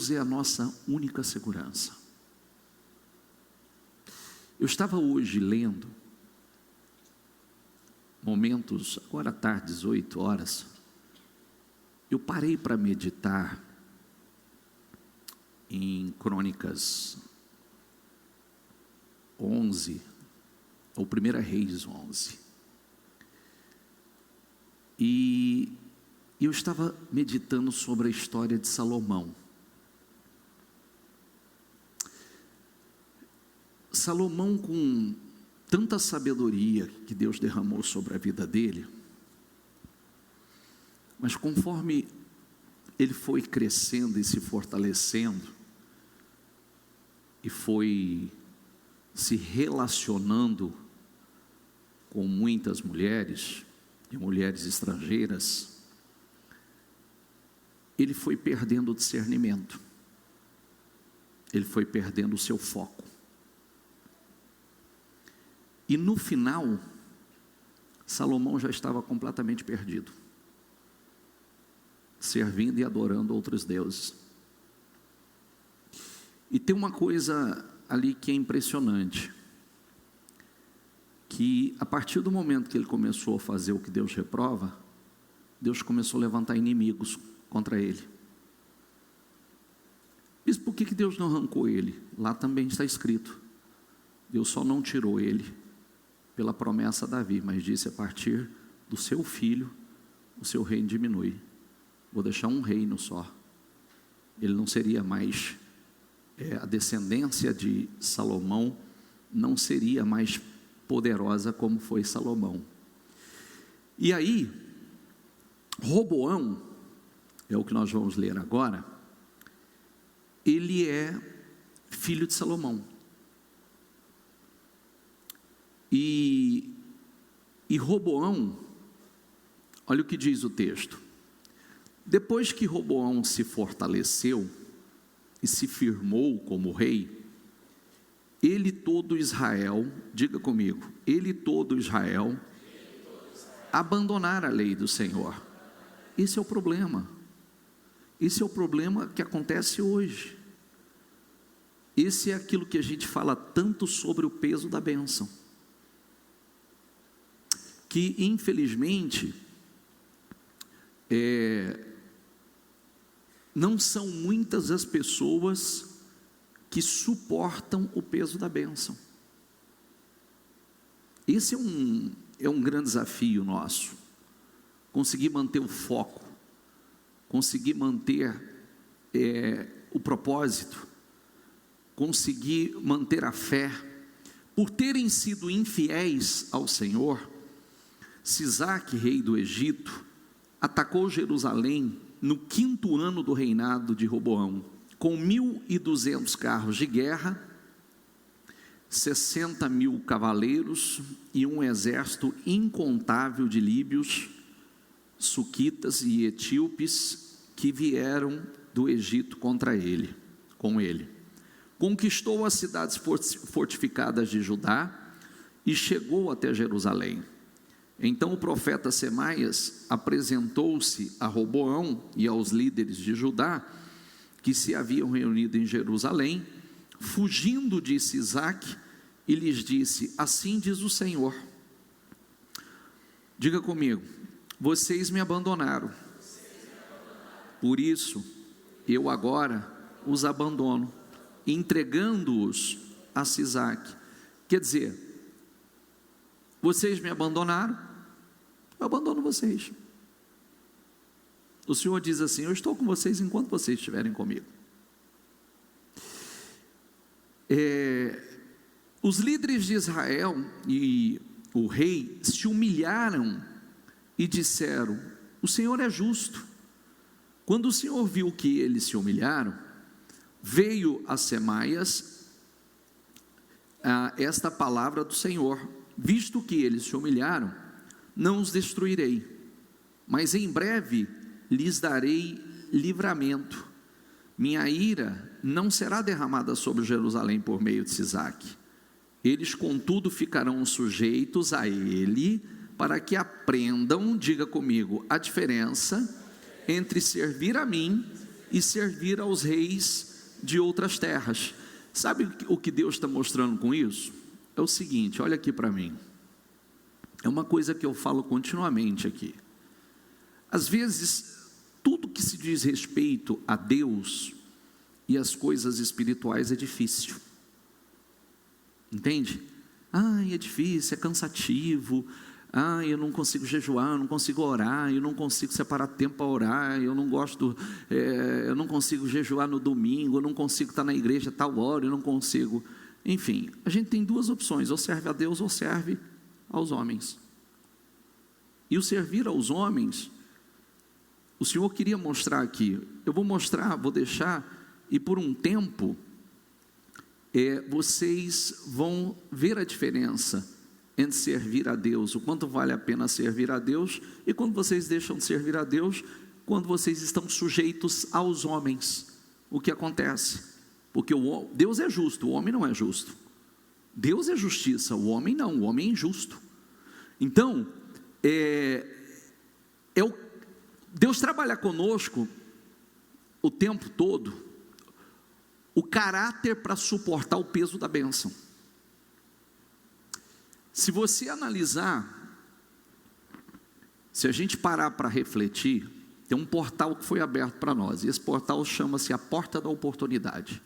Deus é a nossa única segurança. Eu estava hoje lendo, momentos, agora à tarde, 18 horas, eu parei para meditar em Crônicas 11, ou 1 Reis 11, e eu estava meditando sobre a história de Salomão. Salomão, com tanta sabedoria que Deus derramou sobre a vida dele, mas conforme ele foi crescendo e se fortalecendo, e foi se relacionando com muitas mulheres, e mulheres estrangeiras, ele foi perdendo o discernimento, ele foi perdendo o seu foco. E no final, Salomão já estava completamente perdido, servindo e adorando outros deuses. E tem uma coisa ali que é impressionante, que a partir do momento que ele começou a fazer o que Deus reprova, Deus começou a levantar inimigos contra ele. Mas por que Deus não arrancou ele? Lá também está escrito, Deus só não tirou ele pela promessa a Davi, mas disse: a partir do seu filho, o seu reino diminui. Vou deixar um reino só. Ele não seria mais, a descendência de Salomão não seria mais poderosa como foi Salomão. E aí, Roboão, é o que nós vamos ler agora, ele é filho de Salomão. E Roboão, olha o que diz o texto: depois que Roboão se fortaleceu e se firmou como rei, ele todo Israel, diga comigo, ele todo Israel, abandonar a lei do Senhor. Esse é o problema. Esse é o problema que acontece hoje. Esse é aquilo que a gente fala tanto sobre o peso da bênção, que infelizmente não são muitas as pessoas que suportam o peso da bênção. Esse é um grande desafio nosso, conseguir manter o foco, conseguir manter o propósito, conseguir manter a fé. Por terem sido infiéis ao Senhor, Sisaque, rei do Egito, atacou Jerusalém no 5º ano do reinado de Roboão, com 1.200 carros de guerra, 60.000 cavaleiros e um exército incontável de líbios, suquitas e etíopes que vieram do Egito com ele. Conquistou as cidades fortificadas de Judá e chegou até Jerusalém. Então o profeta Semaias apresentou-se a Roboão e aos líderes de Judá, que se haviam reunido em Jerusalém, fugindo de Sisaque, e lhes disse: assim diz o Senhor. Diga comigo: vocês me abandonaram, por isso eu agora os abandono, entregando-os a Sisaque. Quer dizer, vocês me abandonaram, eu abandono vocês. O Senhor diz assim: eu estou com vocês enquanto vocês estiverem comigo. Os líderes de Israel e o rei se humilharam e disseram: o Senhor é justo. Quando o Senhor viu que eles se humilharam, veio a Semaias esta palavra do Senhor: visto que eles se humilharam, não os destruirei, mas em breve lhes darei livramento. Minha ira não será derramada sobre Jerusalém por meio de Sisaque. Eles, contudo, ficarão sujeitos a ele, para que aprendam, diga comigo, a diferença entre servir a mim e servir aos reis de outras terras. Sabe o que Deus está mostrando com isso? É o seguinte, olha aqui para mim. É uma coisa que eu falo continuamente aqui. Às vezes, tudo que se diz respeito a Deus e as coisas espirituais é difícil. Entende? É difícil, é cansativo. Eu não consigo jejuar, eu não consigo orar, eu não consigo separar tempo para orar, eu não consigo jejuar no domingo, eu não consigo estar na igreja a tal hora, eu não consigo. Enfim, a gente tem duas opções, ou serve a Deus ou serve aos homens. E o servir aos homens, o Senhor queria mostrar aqui. Eu vou deixar, e por um tempo, vocês vão ver a diferença entre servir a Deus, o quanto vale a pena servir a Deus, e quando vocês deixam de servir a Deus, quando vocês estão sujeitos aos homens. O que acontece? Porque Deus é justo, o homem não é justo. Deus é justiça, o homem não, o homem é injusto. Então, Deus trabalha conosco o tempo todo, o caráter para suportar o peso da bênção. Se você analisar, se a gente parar para refletir, tem um portal que foi aberto para nós, e esse portal chama-se a Porta da Oportunidade,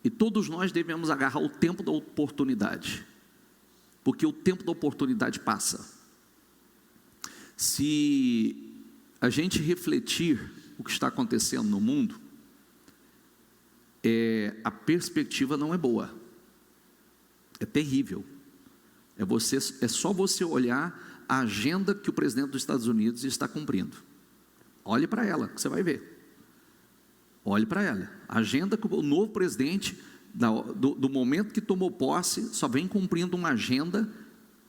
e todos nós devemos agarrar o tempo da oportunidade, porque o tempo da oportunidade passa. Se a gente refletir o que está acontecendo no mundo, a perspectiva não é boa, é terrível. É só você olhar a agenda que o presidente dos Estados Unidos está cumprindo. Olhe para ela, que você vai ver. Olhe para ela. A agenda que o novo presidente, do momento que tomou posse, só vem cumprindo uma agenda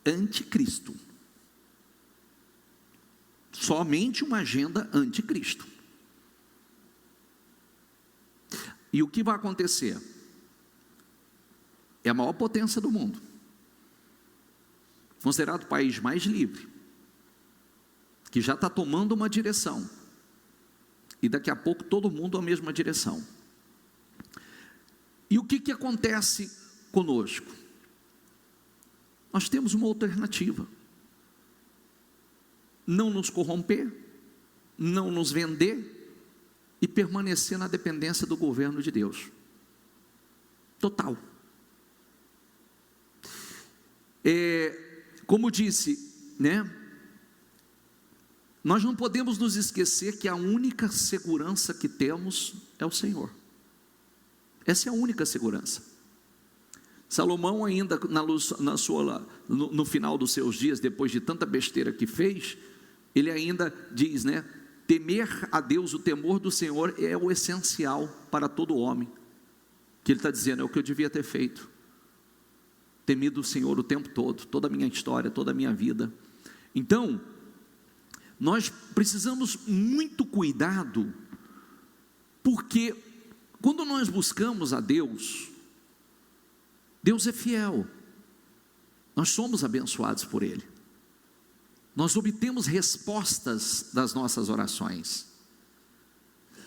anticristo. Somente uma agenda anticristo. E o que vai acontecer? É a maior potência do mundo, considerado o país mais livre, que já está tomando uma direção, e daqui a pouco todo mundo a mesma direção. E o que acontece conosco? Nós temos uma alternativa: não nos corromper, não nos vender, e permanecer na dependência do governo de Deus, total. Como disse, nós não podemos nos esquecer que a única segurança que temos é o Senhor. Essa é a única segurança. Salomão ainda no final dos seus dias, depois de tanta besteira que fez, ele ainda diz, temer a Deus, o temor do Senhor é o essencial para todo homem. Que ele está dizendo, é o que eu devia ter feito. Temido o Senhor o tempo todo, toda a minha história, toda a minha vida. Então, nós precisamos muito cuidado, porque quando nós buscamos a Deus, Deus é fiel, nós somos abençoados por Ele, nós obtemos respostas das nossas orações.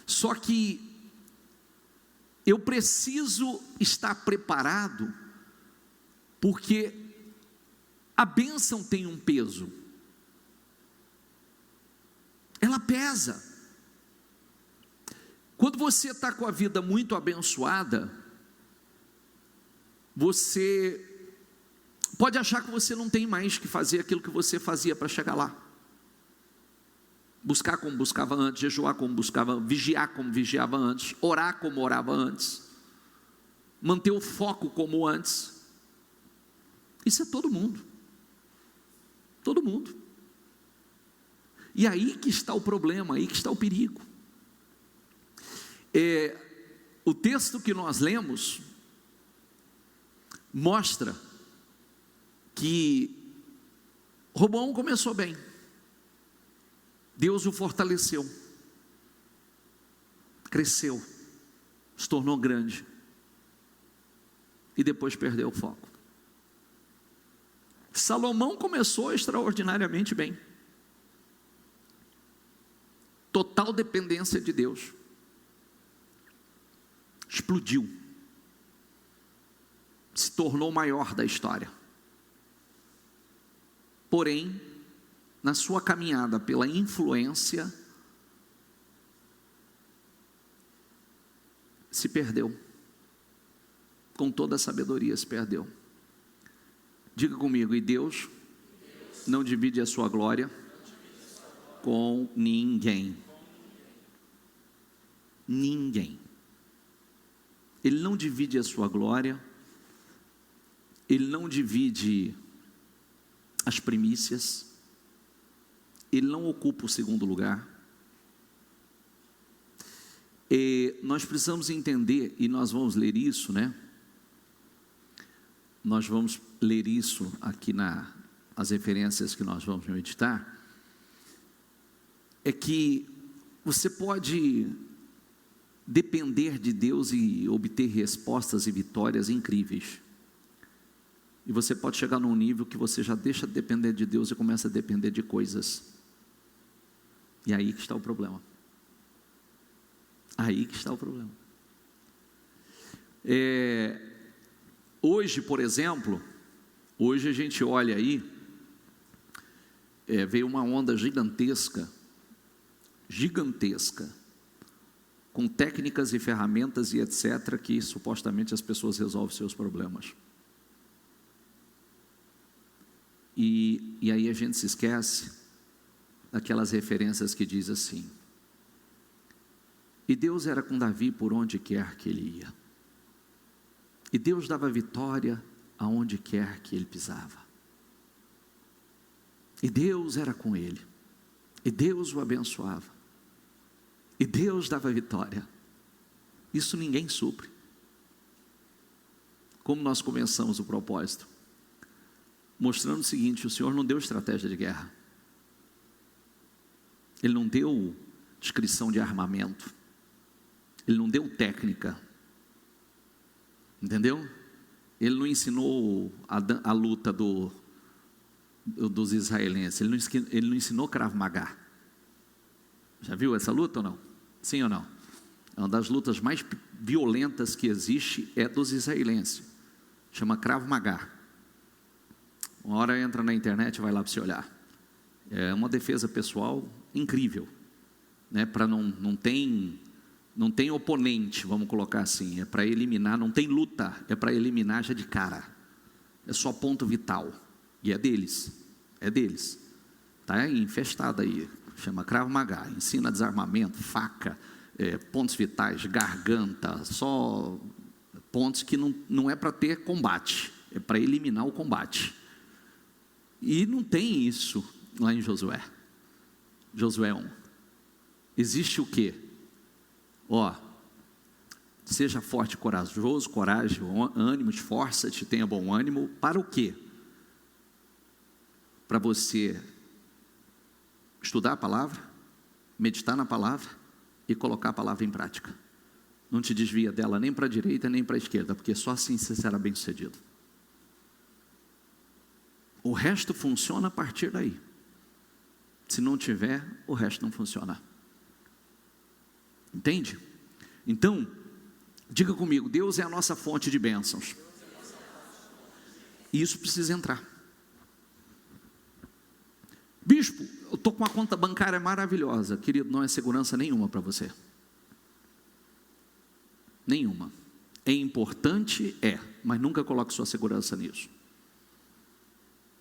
Só que eu preciso estar preparado, porque a bênção tem um peso, ela pesa. Quando você está com a vida muito abençoada, você pode achar que você não tem mais que fazer aquilo que você fazia para chegar lá. Buscar como buscava antes, jejuar como buscava, vigiar como vigiava antes, orar como orava antes, manter o foco como antes. Isso é todo mundo. Todo mundo. E aí que está o problema, aí que está o perigo. O texto que nós lemos mostra que Roboão começou bem, Deus o fortaleceu, cresceu, se tornou grande, e depois perdeu o foco. Salomão começou extraordinariamente bem, total dependência de Deus, explodiu, se tornou o maior da história. Porém, na sua caminhada pela influência, se perdeu. Com toda a sabedoria se perdeu. Diga comigo, e Deus não divide a sua glória com ninguém. Ninguém. Ele não divide a sua glória, Ele não divide as primícias, Ele não ocupa o segundo lugar. E nós precisamos entender, e nós vamos ler isso, né? Nós vamos ler isso aqui as referências que nós vamos meditar, é que você pode depender de Deus e obter respostas e vitórias incríveis, e você pode chegar num nível que você já deixa de depender de Deus e começa a depender de coisas, e aí que está o problema. Aí que está o problema. Hoje, por exemplo, hoje a gente olha aí, veio uma onda gigantesca, com técnicas e ferramentas e etc, que supostamente as pessoas resolvem seus problemas. E aí a gente se esquece daquelas referências que diz assim: e Deus era com Davi por onde quer que ele ia, e Deus dava vitória aonde quer que ele pisava, e Deus era com ele, e Deus o abençoava, e Deus dava vitória. Isso ninguém supre. Como nós começamos o propósito? Mostrando o seguinte: o Senhor não deu estratégia de guerra, Ele não deu descrição de armamento, Ele não deu técnica, entendeu? Ele não ensinou a luta dos israelenses, ele não ensinou Krav Maga. Já viu essa luta ou não? Sim ou não? É uma das lutas mais violentas que existe, é dos israelenses, chama Krav Maga. Uma hora entra na internet, vai lá para você olhar. É uma defesa pessoal incrível, né? Para não tem oponente, vamos colocar assim, é para eliminar, não tem luta, é para eliminar já de cara, é só ponto vital, e é deles, está infestado aí, chama Krav Maga, ensina desarmamento, faca, pontos vitais, garganta, só pontos que não é para ter combate, é para eliminar o combate, e não tem isso lá em Josué 1, existe o quê? Seja forte e corajoso, coragem, ânimo, esforça-te, tenha bom ânimo, para o quê? Para você estudar a palavra, meditar na palavra e colocar a palavra em prática. Não te desvia dela nem para a direita nem para a esquerda, porque só assim você será bem sucedido. O resto funciona a partir daí. Se não tiver, o resto não funciona. Entende? Então, diga comigo, Deus é a nossa fonte de bênçãos. E isso precisa entrar. Bispo, eu estou com uma conta bancária maravilhosa. Querido, não é segurança nenhuma para você. Nenhuma. É importante, mas nunca coloque sua segurança nisso.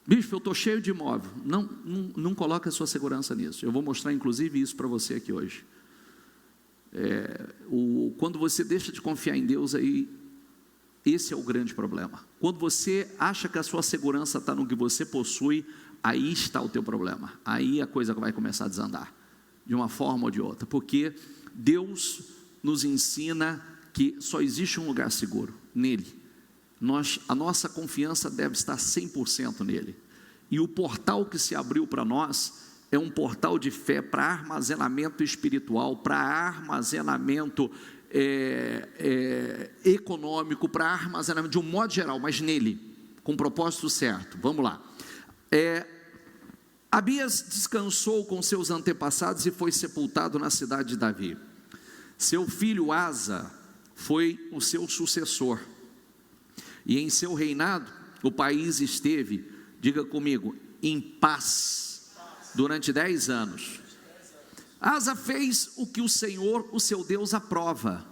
Bispo, eu estou cheio de imóvel. Não coloque a sua segurança nisso. Eu vou mostrar inclusive isso para você aqui hoje. Quando você deixa de confiar em Deus, aí esse é o grande problema. Quando você acha que a sua segurança está no que você possui, aí está o teu problema. Aí a coisa vai começar a desandar, de uma forma ou de outra, porque Deus nos ensina que só existe um lugar seguro, nele. A nossa confiança deve estar 100% nele, e o portal que se abriu para nós é um portal de fé para armazenamento espiritual, para armazenamento econômico, para armazenamento de um modo geral, mas nele, com o propósito certo. Vamos lá. Abias descansou com seus antepassados e foi sepultado na cidade de Davi. Seu filho Asa foi o seu sucessor. E em seu reinado, o país esteve, diga comigo, em paz, durante 10 anos. Asa fez o que o Senhor, o seu Deus, aprova.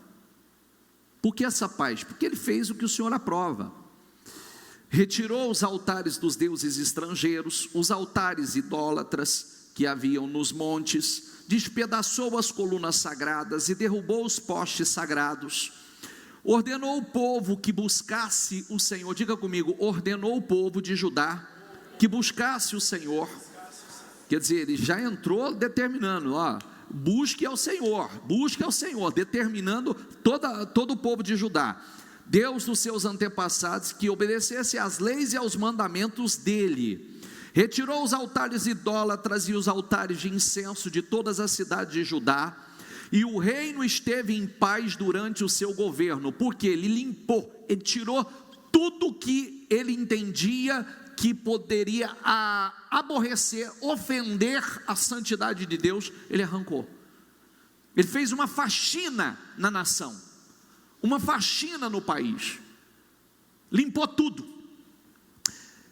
Por que essa paz? Porque ele fez o que o Senhor aprova. Retirou os altares dos deuses estrangeiros, os altares idólatras que haviam nos montes, despedaçou as colunas sagradas e derrubou os postes sagrados. Ordenou o povo que buscasse o Senhor, diga comigo, ordenou o povo de Judá que buscasse o Senhor. Quer dizer, ele já entrou determinando, busque ao Senhor, determinando todo o povo de Judá, Deus dos seus antepassados, que obedecesse às leis e aos mandamentos dele. Retirou os altares idólatras e os altares de incenso de todas as cidades de Judá, e o reino esteve em paz durante o seu governo, porque ele limpou, ele tirou tudo que ele entendia que poderia aborrecer, ofender a santidade de Deus, ele arrancou. Ele fez uma faxina na nação, uma faxina no país, limpou tudo.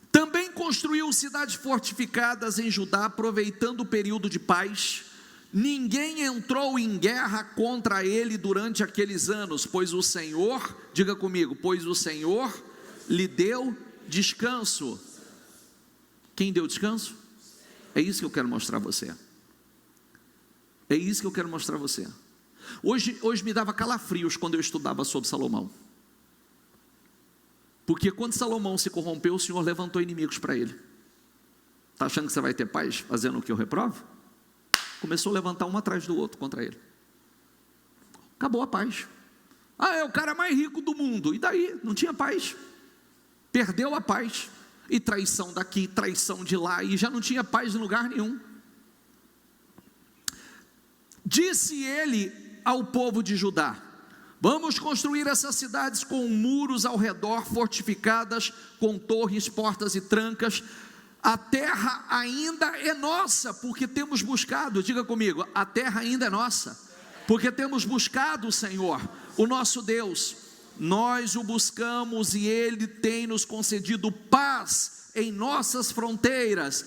Também construiu cidades fortificadas em Judá, aproveitando o período de paz. Ninguém entrou em guerra contra ele durante aqueles anos, pois o Senhor, diga comigo, pois o Senhor lhe deu descanso. Quem deu descanso? É isso que eu quero mostrar a você. É isso que eu quero mostrar a você. Hoje me dava calafrios quando eu estudava sobre Salomão. Porque quando Salomão se corrompeu, o Senhor levantou inimigos para ele. Está achando que você vai ter paz fazendo o que eu reprovo? Começou a levantar um atrás do outro contra ele. Acabou a paz. É o cara mais rico do mundo. E daí? Não tinha paz. Perdeu a paz. E traição daqui, traição de lá, e já não tinha paz em lugar nenhum. Disse ele ao povo de Judá: vamos construir essas cidades com muros ao redor, fortificadas com torres, portas e trancas. A terra ainda é nossa, porque temos buscado, diga comigo, a terra ainda é nossa, porque temos buscado o Senhor, o nosso Deus. Nós o buscamos e ele tem nos concedido paz em nossas fronteiras.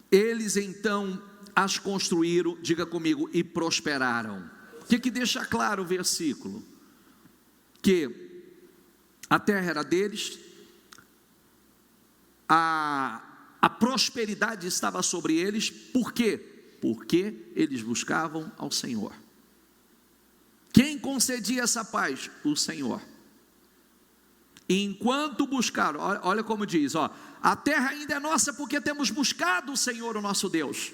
Eles então as construíram, diga comigo, e prosperaram. O que deixa claro o versículo? Que a terra era deles, a prosperidade estava sobre eles. Por quê? Porque eles buscavam ao Senhor. Quem concedia essa paz? O Senhor. Enquanto buscaram, olha como diz, a terra ainda é nossa porque temos buscado o Senhor, o nosso Deus.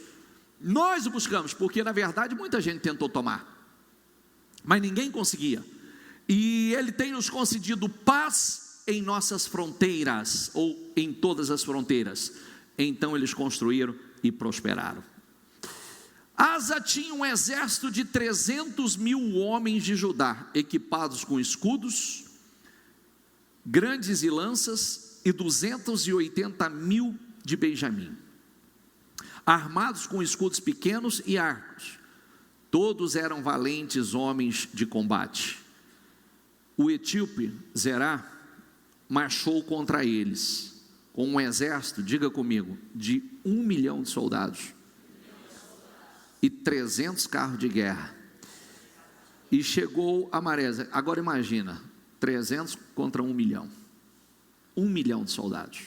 Nós o buscamos, porque na verdade muita gente tentou tomar, mas ninguém conseguia. E ele tem nos concedido paz em nossas fronteiras, ou em todas as fronteiras. Então eles construíram e prosperaram. Asa tinha um exército de 300.000 homens de Judá, equipados com escudos, grandes e lanças, e 280.000 de Benjamim, armados com escudos pequenos e arcos. Todos eram valentes homens de combate. O etíope Zerá marchou contra eles, com um exército, diga comigo, de 1 milhão de soldados, e 300 carros de guerra, e chegou a Marés. Agora imagina, 300 contra 1 milhão, 1 milhão de soldados.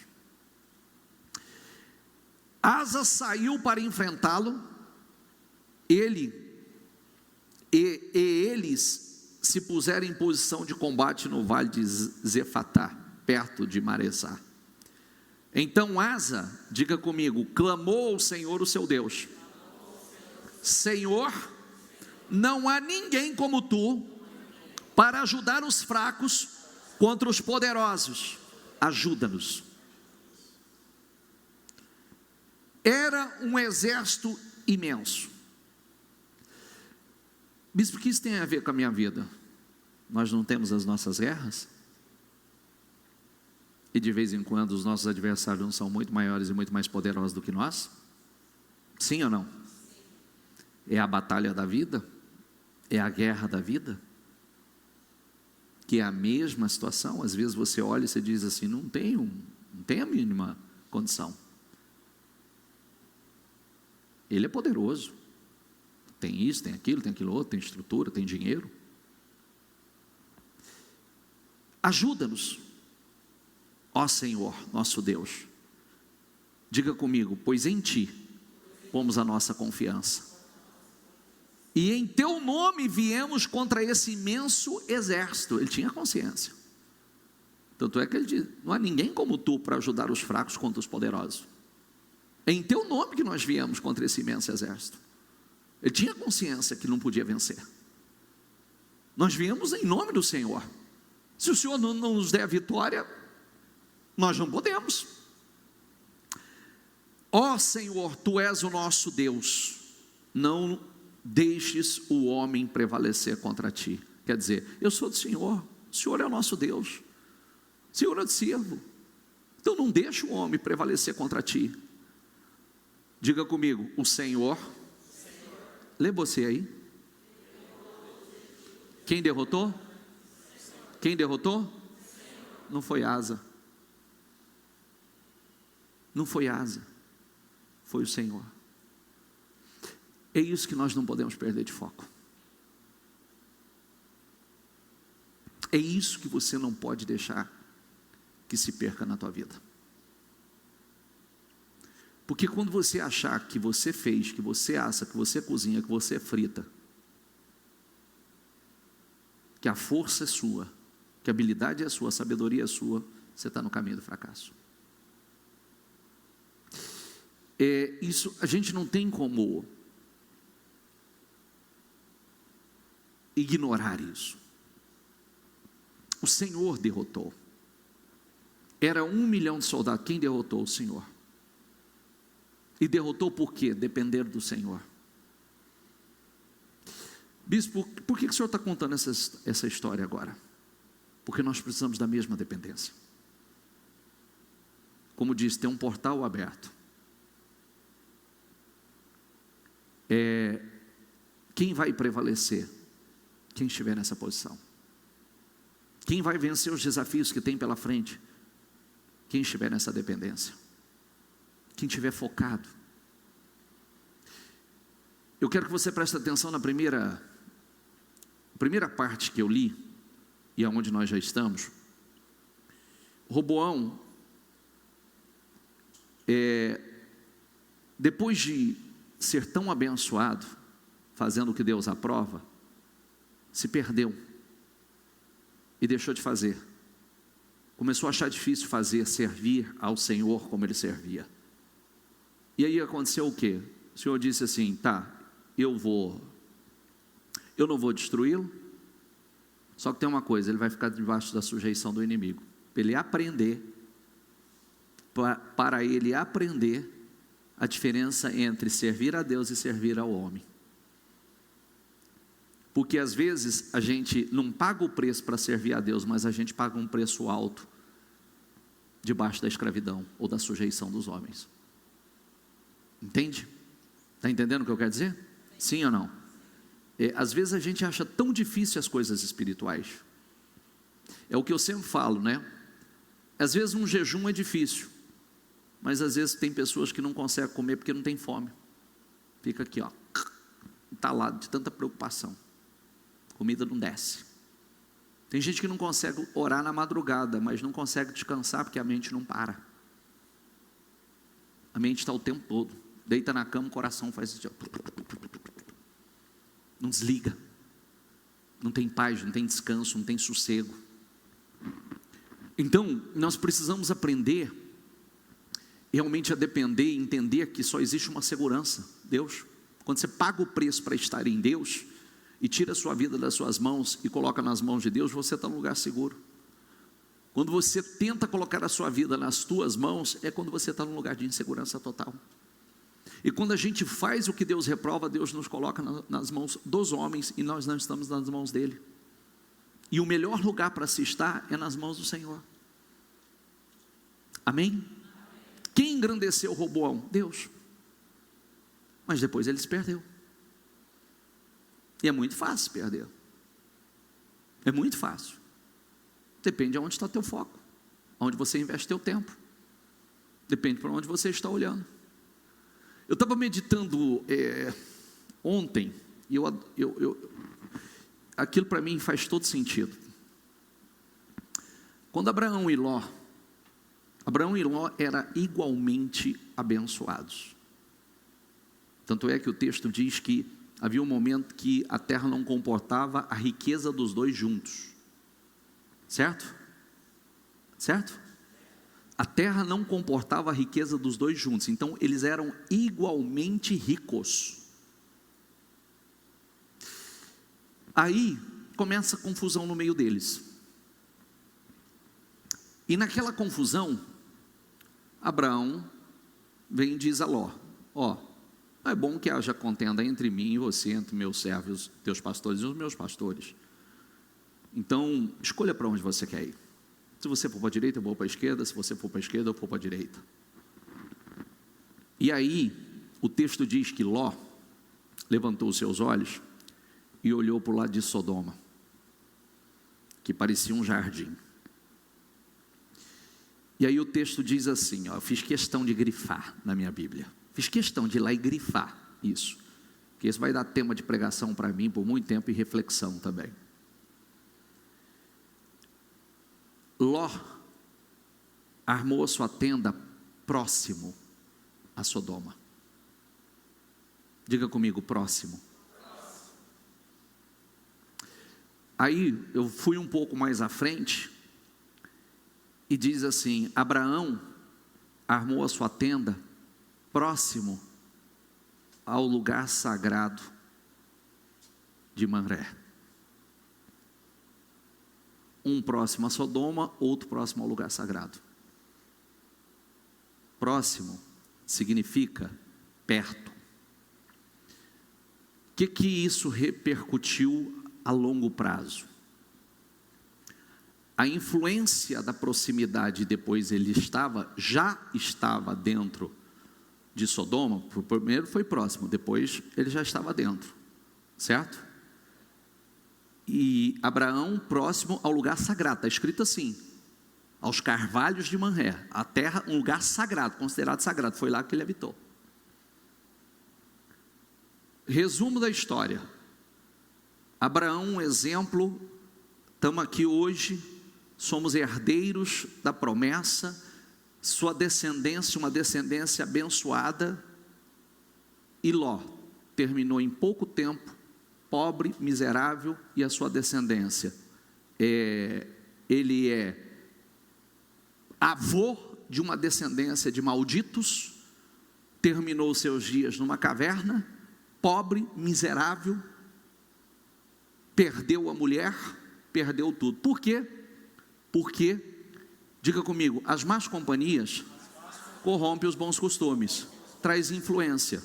Asa saiu para enfrentá-lo, eles se puseram em posição de combate no vale de Zefatá, perto de Maressá. Então Asa, diga comigo, clamou ao Senhor o seu Deus: Senhor, não há ninguém como tu para ajudar os fracos contra os poderosos. Ajuda-nos. Era um exército imenso. Bispo, o que isso tem a ver com a minha vida? Nós não temos as nossas guerras? E de vez em quando os nossos adversários não são muito maiores e muito mais poderosos do que nós? Sim ou não? É a batalha da vida? É a guerra da vida? que é a mesma situação. Às vezes você olha e você diz assim, não tem a mínima condição. Ele é poderoso, tem isso, tem aquilo outro, tem estrutura, tem dinheiro. Ajuda-nos, ó Senhor, nosso Deus. Diga comigo, pois em Ti pomos a nossa confiança, e em Teu nome viemos contra esse imenso exército. Ele tinha consciência, tanto é que ele diz, não há ninguém como Tu para ajudar os fracos contra os poderosos. É em Teu nome que nós viemos contra esse imenso exército. Ele tinha consciência que não podia vencer. Nós viemos em nome do Senhor. Se o Senhor não nos der a vitória, nós não podemos. Ó Senhor, Tu és o nosso Deus, não deixes o homem prevalecer contra Ti. Quer dizer, eu sou do Senhor, o Senhor é o nosso Deus, o Senhor eu te sirvo, então não deixe o homem prevalecer contra Ti. Diga comigo, o Senhor. Lê você aí. Quem derrotou? Quem derrotou? Não foi Asa. Não foi Asa. Foi o Senhor. É isso que nós não podemos perder de foco. É isso que você não pode deixar que se perca na tua vida. Porque quando você achar que você fez, que você assa, que você cozinha, que você frita, que a força é sua, que a habilidade é sua, a sabedoria é sua, você está no caminho do fracasso. Isso a gente não tem como ignorar isso. O Senhor derrotou. Era 1 milhão de soldados. Quem derrotou? O Senhor. E derrotou por quê? Depender do Senhor. Bispo, por que o senhor está contando essa história agora? Porque nós precisamos da mesma dependência. Como diz, tem um portal aberto. Quem vai prevalecer? Quem estiver nessa posição. Quem vai vencer os desafios que tem pela frente? Quem estiver nessa dependência. Quem estiver focado. Eu quero que você preste atenção na primeira parte que eu li, e aonde nós já estamos. Roboão, depois de ser tão abençoado, fazendo o que Deus aprova, se perdeu e deixou de fazer. Começou a achar difícil servir ao Senhor como ele servia. E aí aconteceu o quê? O Senhor disse assim, tá, eu não vou destruí-lo, só que tem uma coisa, ele vai ficar debaixo da sujeição do inimigo, para ele aprender a diferença entre servir a Deus e servir ao homem. Porque às vezes a gente não paga o preço para servir a Deus, mas a gente paga um preço alto debaixo da escravidão ou da sujeição dos homens. Entende? Está entendendo o que eu quero dizer? Sim ou não? Às vezes a gente acha tão difícil as coisas espirituais. É o que eu sempre falo, né? Às vezes um jejum é difícil, mas às vezes tem pessoas que não conseguem comer porque não tem fome. Fica aqui, ó, entalado de tanta preocupação. Comida não desce. Tem gente que não consegue orar na madrugada, mas não consegue descansar porque a mente não para. A mente está o tempo todo. Deita na cama, o coração faz isso. Não desliga. Não tem paz, não tem descanso, não tem sossego. Então, nós precisamos aprender realmente a depender e entender que só existe uma segurança, Deus. Quando você paga o preço para estar em Deus e tira a sua vida das suas mãos e coloca nas mãos de Deus, você está num lugar seguro. Quando você tenta colocar a sua vida nas tuas mãos, é quando você está num lugar de insegurança total. E quando a gente faz o que Deus reprova, Deus nos coloca nas mãos dos homens e nós não estamos nas mãos dele. E o melhor lugar para se estar é nas mãos do Senhor. Amém? Quem engrandeceu Roboão? Deus. Mas depois ele se perdeu. E é muito fácil perder. É muito fácil. Depende de onde está teu foco, onde você investe teu tempo, depende para onde você está olhando. Eu estava meditando ontem, e aquilo para mim faz todo sentido. Quando Abraão e Ló eram igualmente abençoados. Tanto é que o texto diz que havia um momento que a terra não comportava a riqueza dos dois juntos. Certo? Certo? A terra não comportava a riqueza dos dois juntos, então eles eram igualmente ricos. Aí começa a confusão no meio deles. E naquela confusão, Abraão vem e diz a Ló: é bom que haja contenda entre mim e você, entre meus servos, teus pastores e os meus pastores. Então, escolha para onde você quer ir. Se você for para a direita, eu vou para a esquerda. Se você for para a esquerda, eu vou para a direita. E aí, o texto diz que Ló levantou os seus olhos e olhou para o lado de Sodoma, que parecia um jardim. E aí o texto diz assim, eu fiz questão de grifar na minha Bíblia. Fiz questão de ir lá e grifar isso, porque isso vai dar tema de pregação para mim por muito tempo e reflexão também. Ló armou a sua tenda próximo a Sodoma. Diga comigo, próximo. Aí eu fui um pouco mais à frente e diz assim: Abraão armou a sua tenda próximo ao lugar sagrado de Mamré. Um próximo a Sodoma, outro próximo ao lugar sagrado. Próximo significa perto. O que isso repercutiu a longo prazo? A influência da proximidade, depois ele já estava dentro de Sodoma. Primeiro foi próximo, depois ele já estava dentro, certo? E Abraão próximo ao lugar sagrado, está escrito assim, aos carvalhos de Mamré, a terra, um lugar sagrado, considerado sagrado, foi lá que ele habitou. Resumo da história: Abraão, um exemplo, estamos aqui hoje, somos herdeiros da promessa, sua descendência, uma descendência abençoada. E Ló terminou em pouco tempo, pobre, miserável, e a sua descendência, ele é avô de uma descendência de malditos, terminou seus dias numa caverna, pobre, miserável, perdeu a mulher, perdeu tudo. Por quê? Porque, diga comigo, as más companhias corrompem os bons costumes, traz influência.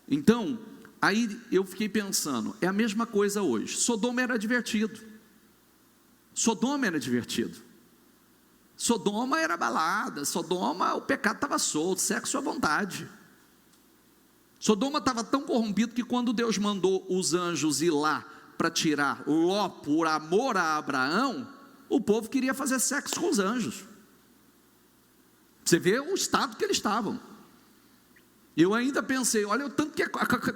Então, aí eu fiquei pensando, é a mesma coisa hoje. Sodoma era divertido. Sodoma era balada. Sodoma, o pecado estava solto, sexo à vontade. Sodoma estava tão corrompido que quando Deus mandou os anjos ir lá para tirar Ló por amor a Abraão, o povo queria fazer sexo com os anjos. Você vê o estado que eles estavam. Eu ainda pensei, olha o tanto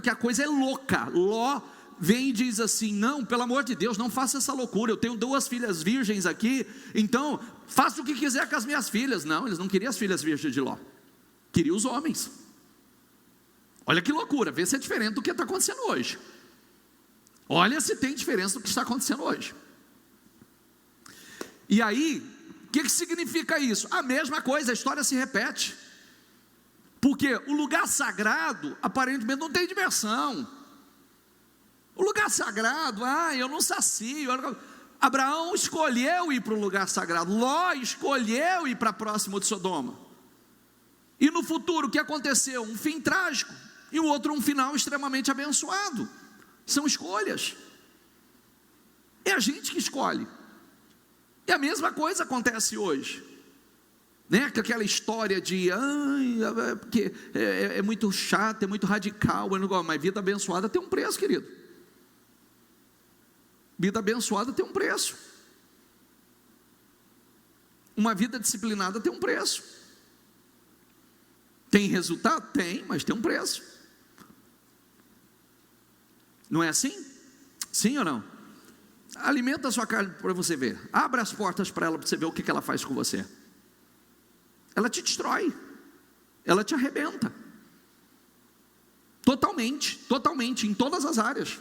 que a coisa é louca. Ló vem e diz assim: não, pelo amor de Deus, não faça essa loucura, eu tenho 2 filhas virgens aqui, então faça o que quiser com as minhas filhas. Não, eles não queriam as filhas virgens de Ló, queriam os homens. Olha que loucura, vê se é diferente do que está acontecendo hoje. Olha se tem diferença do que está acontecendo hoje. E aí, o que significa isso? A mesma coisa, a história se repete. Porque o lugar sagrado, aparentemente não tem diversão. O lugar sagrado, eu não sacio. Abraão escolheu ir para o lugar sagrado. Ló escolheu ir para próximo de Sodoma. E no futuro, o que aconteceu? Um fim trágico. E o outro um final extremamente abençoado. São escolhas. É a gente que escolhe. E a mesma coisa acontece hoje. Né? Que aquela história de porque é muito chato, é muito radical, mas vida abençoada tem um preço, querido. Vida abençoada tem um preço. Uma vida disciplinada tem um preço. Tem resultado? Tem, mas tem um preço. Não é assim? Sim ou não? Alimenta a sua carne para você ver. Abra as portas para ela, para você ver o que ela faz com você. Ela te destrói. Ela te arrebenta. Totalmente, totalmente, em todas as áreas.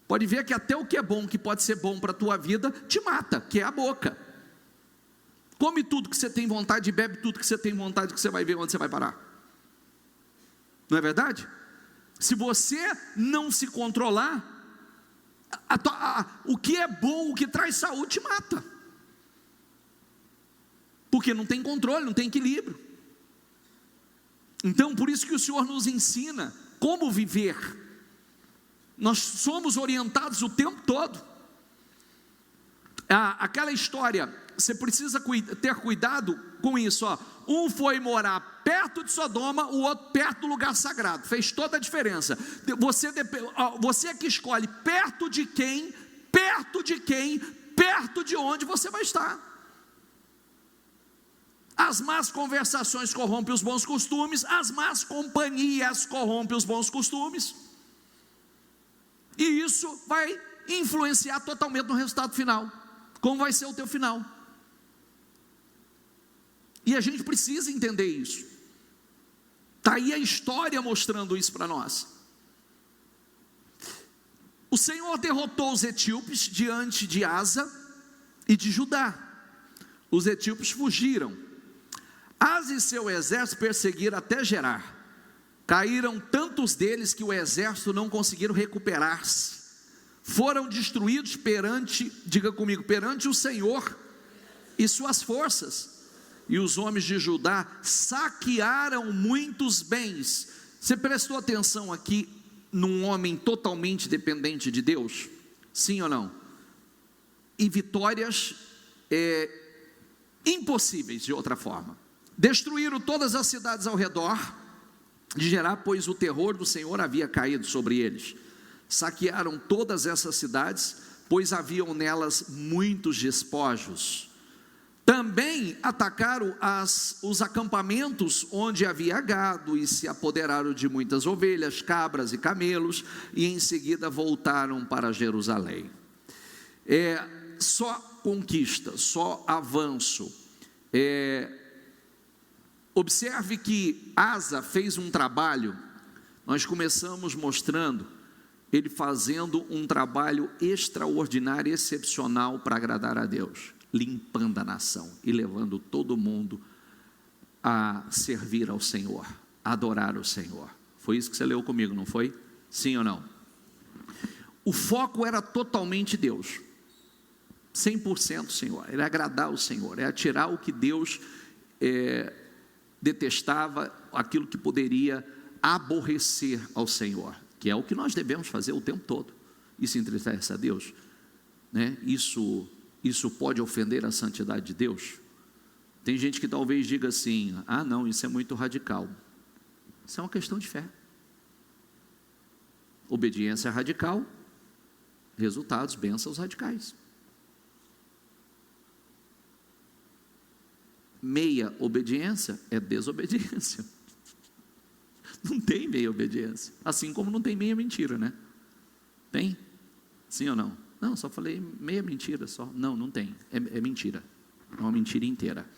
Pode ver que até o que é bom, que pode ser bom para a tua vida, te mata, que é a boca. Come tudo que você tem vontade, bebe tudo que você tem vontade, que você vai ver onde você vai parar. Não é verdade? Se você não se controlar, o que é bom, o que traz saúde, te mata. Porque não tem controle, não tem equilíbrio. Então, por isso que o Senhor nos ensina como viver. Nós somos orientados o tempo todo. Aquela história, você precisa ter cuidado com isso. Um foi morar perto de Sodoma, o outro perto do lugar sagrado. Fez toda a diferença. Você que escolhe perto de quem, perto de onde você vai estar. As más conversações corrompem os bons costumes, as más companhias corrompem os bons costumes. E isso vai influenciar totalmente no resultado final. Como vai ser o teu final? E a gente precisa entender isso. Está aí a história mostrando isso para nós. O Senhor derrotou os etíopes diante de Asa e de Judá. Os etíopes fugiram. Asa e seu exército perseguiram até Gerar. Caíram tantos deles que o exército não conseguiram recuperar-se. Foram destruídos perante, diga comigo, perante o Senhor e suas forças. E os homens de Judá saquearam muitos bens. Você prestou atenção aqui num homem totalmente dependente de Deus? Sim ou não? E vitórias impossíveis de outra forma. Destruíram todas as cidades ao redor de Gerar, pois o terror do Senhor havia caído sobre eles. Saquearam todas essas cidades, pois haviam nelas muitos despojos. Também atacaram os acampamentos onde havia gado e se apoderaram de muitas ovelhas, cabras e camelos, e em seguida voltaram para Jerusalém. Só conquista, só avanço. Observe que Asa fez um trabalho. Nós começamos mostrando ele fazendo um trabalho extraordinário, excepcional para agradar a Deus, limpando a nação e levando todo mundo a servir ao Senhor, a adorar o Senhor. Foi isso que você leu comigo, não foi? Sim ou não? O foco era totalmente Deus, 100% Senhor, era agradar o Senhor, era tirar o que Deus detestava, aquilo que poderia aborrecer ao Senhor, que é o que nós devemos fazer o tempo todo. Isso entristece a Deus, né? Isso pode ofender a santidade de Deus? Tem gente que talvez diga assim: ah não, isso é muito radical. Isso é uma questão de fé. Obediência radical, resultados, bênçãos radicais. Meia obediência é desobediência. Não tem meia obediência. Assim como não tem meia mentira, né? Tem? Sim ou não? Não, só falei meia mentira só. Não, não tem. É mentira. É uma mentira inteira.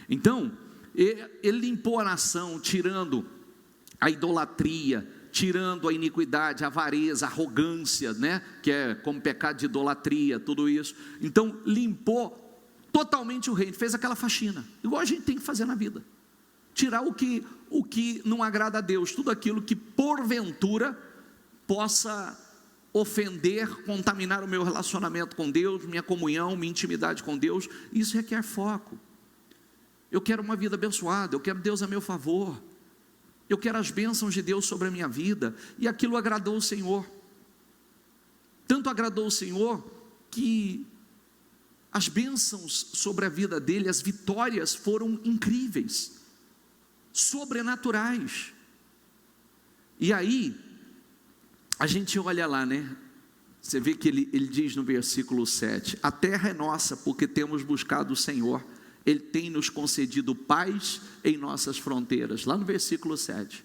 Então, ele limpou a nação, tirando a idolatria, tirando a iniquidade, a avareza, a arrogância, né? Que é como pecado de idolatria, tudo isso. Então, limpou totalmente o reino, fez aquela faxina, igual a gente tem que fazer na vida. Tirar o que não agrada a Deus, tudo aquilo que porventura possa ofender, contaminar o meu relacionamento com Deus, minha comunhão, minha intimidade com Deus. Isso requer foco. Eu quero uma vida abençoada, eu quero Deus a meu favor, eu quero as bênçãos de Deus sobre a minha vida, e aquilo agradou o Senhor. Tanto agradou o Senhor que as bênçãos sobre a vida dele, as vitórias foram incríveis, sobrenaturais. E aí, a gente olha lá, né? Você vê que ele diz no versículo 7, a terra é nossa, porque temos buscado o Senhor, Ele tem nos concedido paz em nossas fronteiras. Lá no versículo 7.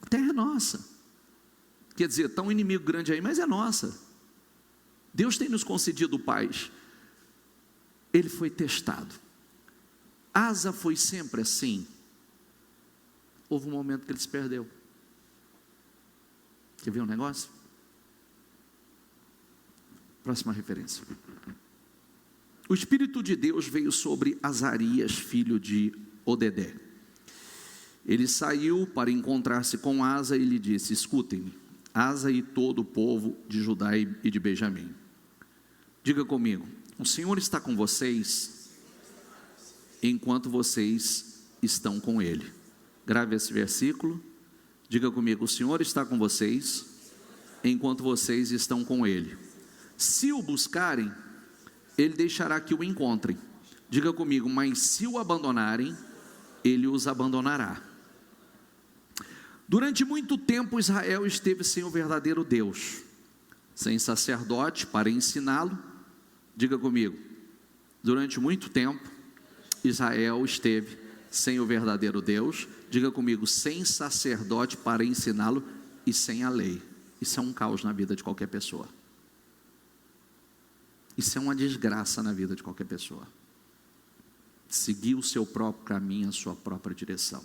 A terra é nossa. Quer dizer, está um inimigo grande aí, mas é nossa. Deus tem nos concedido paz. Ele foi testado. Asa foi sempre assim. Houve um momento que ele se perdeu. Quer ver um negócio? Próxima referência. O Espírito de Deus veio sobre Azarias, filho de Odedé. Ele saiu para encontrar-se com Asa e lhe disse: escutem-me, Asa e todo o povo de Judá e de Benjamim. Diga comigo: o Senhor está com vocês enquanto vocês estão com Ele. Grave esse versículo. Diga comigo: o Senhor está com vocês enquanto vocês estão com Ele. Se o buscarem, Ele deixará que o encontrem. Diga comigo: mas se o abandonarem, Ele os abandonará. Durante muito tempo Israel esteve sem o verdadeiro Deus, sem sacerdote para ensiná-lo. Diga comigo: durante muito tempo Israel esteve sem o verdadeiro Deus. Diga comigo: sem sacerdote para ensiná-lo e sem a lei. Isso é um caos na vida de qualquer pessoa. Isso é uma desgraça na vida de qualquer pessoa. Seguir o seu próprio caminho, a sua própria direção.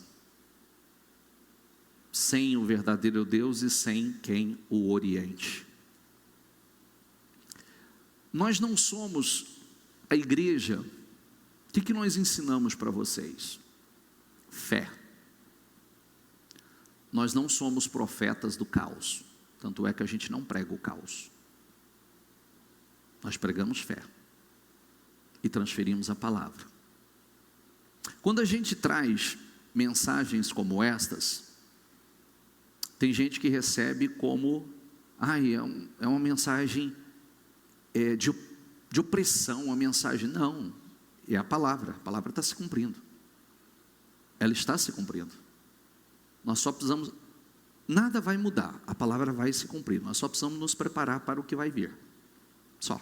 Sem o verdadeiro Deus e sem quem o oriente. Nós não somos a igreja. O que nós ensinamos para vocês? Fé. Nós não somos profetas do caos. Tanto é que a gente não prega o caos. Nós pregamos fé e transferimos a palavra. Quando a gente traz mensagens como estas, tem gente que recebe como é uma mensagem de opressão, uma mensagem. Não, é a palavra está se cumprindo. Ela está se cumprindo. Nós só precisamos, nada vai mudar, a palavra vai se cumprir. Nós só precisamos nos preparar para o que vai vir. Só.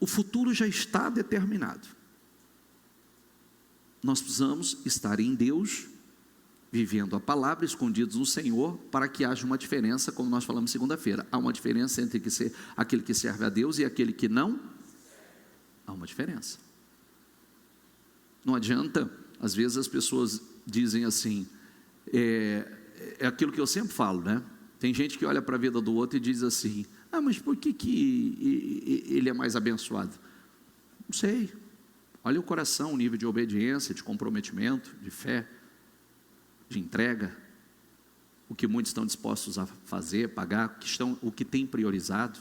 O futuro já está determinado. Nós precisamos estar em Deus, vivendo a palavra, escondidos no Senhor, para que haja uma diferença, como nós falamos segunda-feira. Há uma diferença entre aquele que serve a Deus e aquele que não. Há uma diferença. Não adianta, às vezes as pessoas dizem assim, é aquilo que eu sempre falo, né? Tem gente que olha para a vida do outro e diz assim: mas por que ele é mais abençoado? Não sei. Olha o coração, o nível de obediência, de comprometimento, de fé, de entrega, o que muitos estão dispostos a fazer, pagar, o que tem priorizado.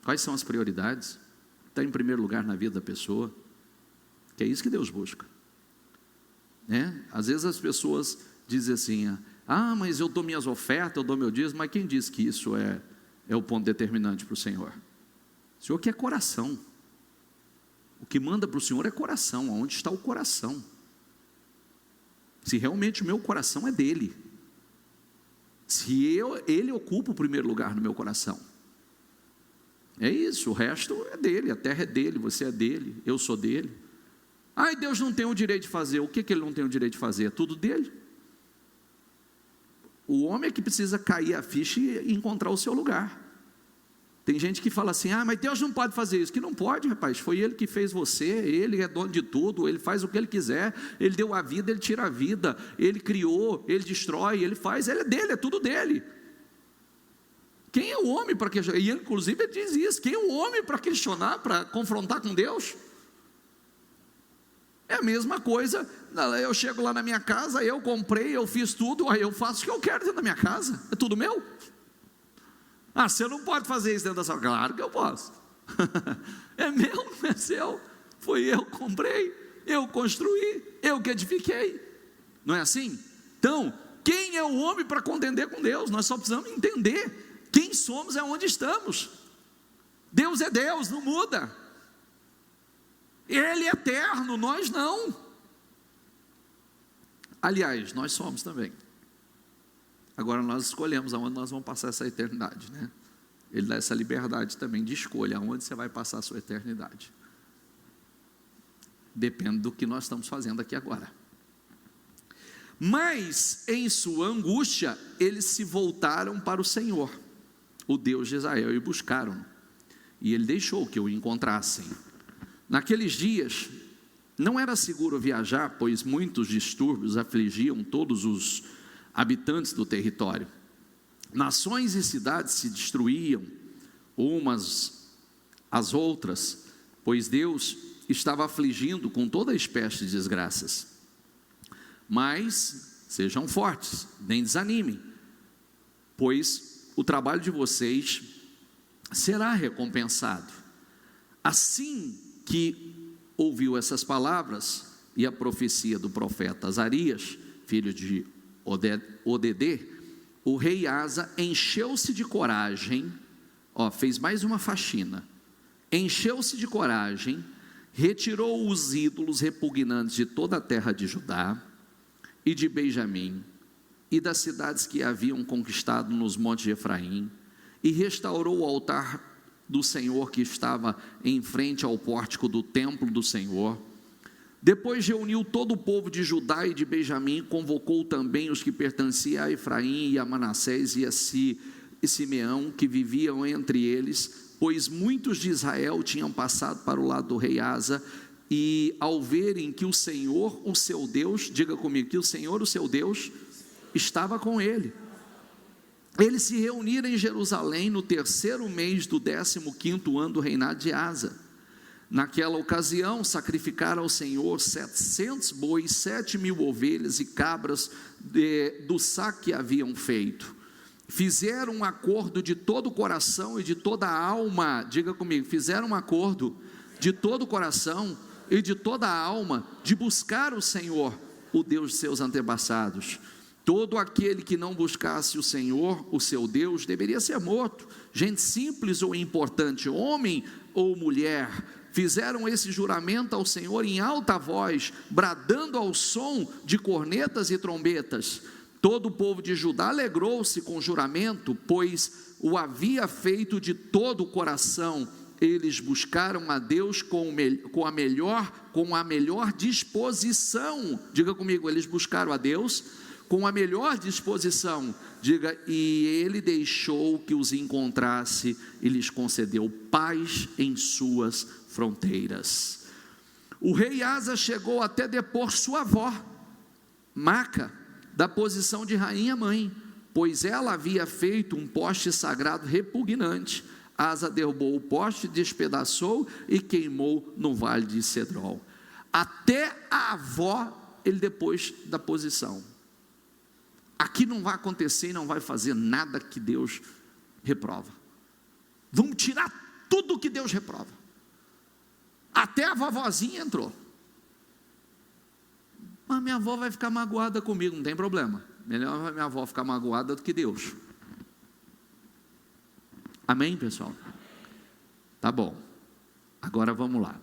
Quais são as prioridades? Está em primeiro lugar na vida da pessoa, que é isso que Deus busca, né? Às vezes as pessoas dizem assim: mas eu dou minhas ofertas, eu dou meu dízimo. Mas quem diz que isso é o ponto determinante para o Senhor? O Senhor quer coração. O que manda para o Senhor é coração. Onde está o coração? Se realmente o meu coração é dele, se ele ocupa o primeiro lugar no meu coração, é isso. O resto é dele, a terra é dele, você é dele, eu sou dele. Deus não tem o direito de fazer. O que ele não tem o direito de fazer? É tudo dele. O homem é que precisa cair a ficha e encontrar o seu lugar. Tem gente que fala assim: mas Deus não pode fazer isso. Que não pode, rapaz. Foi Ele que fez você, Ele é dono de tudo, Ele faz o que Ele quiser, Ele deu a vida, Ele tira a vida, Ele criou, Ele destrói, Ele faz, Ele é dele, é tudo dele. Quem é o homem para questionar? E ele, inclusive, ele diz isso: quem é o homem para questionar, para confrontar com Deus? É a mesma coisa. Eu chego lá na minha casa, eu comprei, eu fiz tudo, aí eu faço o que eu quero dentro da minha casa, é tudo meu. Você não pode fazer isso dentro da sua casa. Claro que eu posso. É meu, não é seu. Foi eu que comprei, eu construí, eu que edifiquei. Não é assim? Então, quem é o homem para contender com Deus? Nós só precisamos entender quem somos e aonde estamos. Deus é Deus, não muda. Ele é eterno, nós não. Aliás, nós somos também. Agora nós escolhemos aonde nós vamos passar essa eternidade, né? Ele dá essa liberdade também de escolha, aonde você vai passar a sua eternidade. Depende do que nós estamos fazendo aqui agora. Mas, em sua angústia, eles se voltaram para o Senhor, o Deus de Israel, e buscaram. E ele deixou que o encontrassem. Naqueles dias, não era seguro viajar, pois muitos distúrbios afligiam todos os habitantes do território. Nações e cidades se destruíam umas às outras, pois Deus estava afligindo com toda espécie de desgraças. Mas sejam fortes, nem desanimem, pois o trabalho de vocês será recompensado. Assim que ouviu essas palavras e a profecia do profeta Azarias, filho de Odedê, o rei Asa encheu-se de coragem, fez mais uma faxina, encheu-se de coragem, retirou os ídolos repugnantes de toda a terra de Judá e de Benjamim, e das cidades que haviam conquistado nos montes de Efraim, e restaurou o altar do Senhor que estava em frente ao pórtico do templo do Senhor. Depois reuniu todo o povo de Judá e de Benjamim, convocou também os que pertenciam a Efraim e a Manassés e a Simeão, que viviam entre eles, pois muitos de Israel tinham passado para o lado do rei Asa, e ao verem que o Senhor, o seu Deus, diga comigo, que o Senhor, o seu Deus, estava com ele, eles se reuniram em Jerusalém no 3º mês do 15º ano do reinado de Asa. Naquela ocasião, sacrificaram ao Senhor 700 bois, 7.000 ovelhas e cabras do saque que haviam feito. Fizeram um acordo de todo o coração e de toda a alma, diga comigo, fizeram um acordo de todo o coração e de toda a alma de buscar o Senhor, o Deus de seus antepassados. Todo aquele que não buscasse o Senhor, o seu Deus, deveria ser morto. Gente simples ou importante, homem ou mulher, fizeram esse juramento ao Senhor em alta voz, bradando ao som de cornetas e trombetas. Todo o povo de Judá alegrou-se com o juramento, pois o havia feito de todo o coração. Eles buscaram a Deus com a melhor disposição. Diga comigo, eles buscaram a Deus com a melhor disposição, diga, e ele deixou que os encontrasse e lhes concedeu paz em suas fronteiras. O rei Asa chegou até depor sua avó, Maca, da posição de rainha mãe, pois ela havia feito um poste sagrado repugnante. Asa derrubou o poste, despedaçou e queimou no vale de Cedrol. Até a avó ele depois da posição. Aqui não vai acontecer e não vai fazer nada que Deus reprova. Vamos tirar tudo que Deus reprova. Até a vovozinha entrou. Mas minha avó vai ficar magoada comigo, não tem problema. Melhor minha avó ficar magoada do que Deus. Amém, pessoal? Tá bom. Agora vamos lá.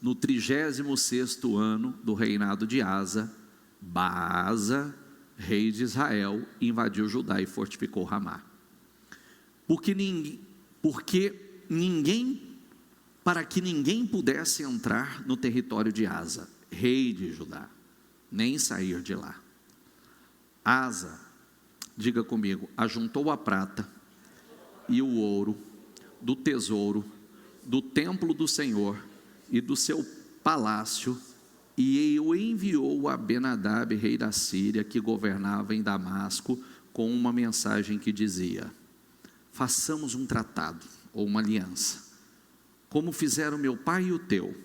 No 36º ano do reinado de Asa, Baasa, rei de Israel, invadiu Judá e fortificou Ramá. Para que ninguém pudesse entrar no território de Asa, rei de Judá, nem sair de lá. Asa, diga comigo, ajuntou a prata e o ouro do tesouro do templo do Senhor e do seu palácio, e o enviou a Ben-Hadad, rei da Síria, que governava em Damasco, com uma mensagem que dizia: façamos um tratado ou uma aliança, como fizeram meu pai e o teu.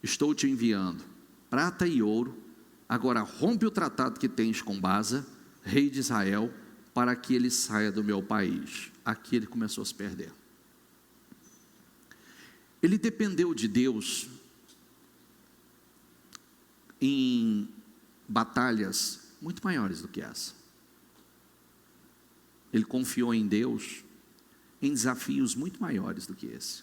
Estou te enviando prata e ouro. Agora rompe o tratado que tens com Baasa, rei de Israel, para que ele saia do meu país. Aqui ele começou a se perder. Ele dependeu de Deus em batalhas muito maiores do que essa. Ele confiou em Deus em desafios muito maiores do que esse.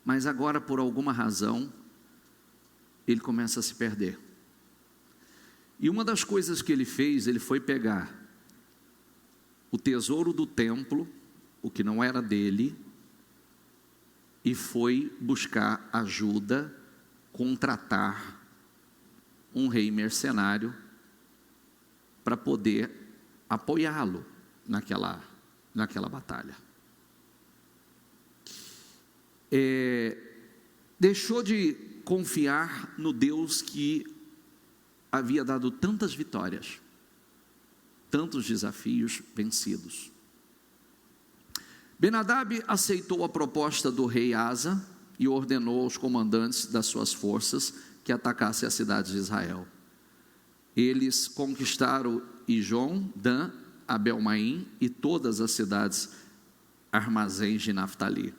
Mas agora, por alguma razão, ele começa a se perder. E uma das coisas que ele fez, ele foi pegar o tesouro do templo, o que não era dele, e foi buscar ajuda, contratar um rei mercenário para poder apoiá-lo naquela batalha. Deixou de confiar no Deus que havia dado tantas vitórias, tantos desafios vencidos. Ben-Hadad aceitou a proposta do rei Asa e ordenou aos comandantes das suas forças que atacassem as cidades de Israel. Eles conquistaram Ijon, Dan, Abel-Maim e todas as cidades armazéns de Naftali.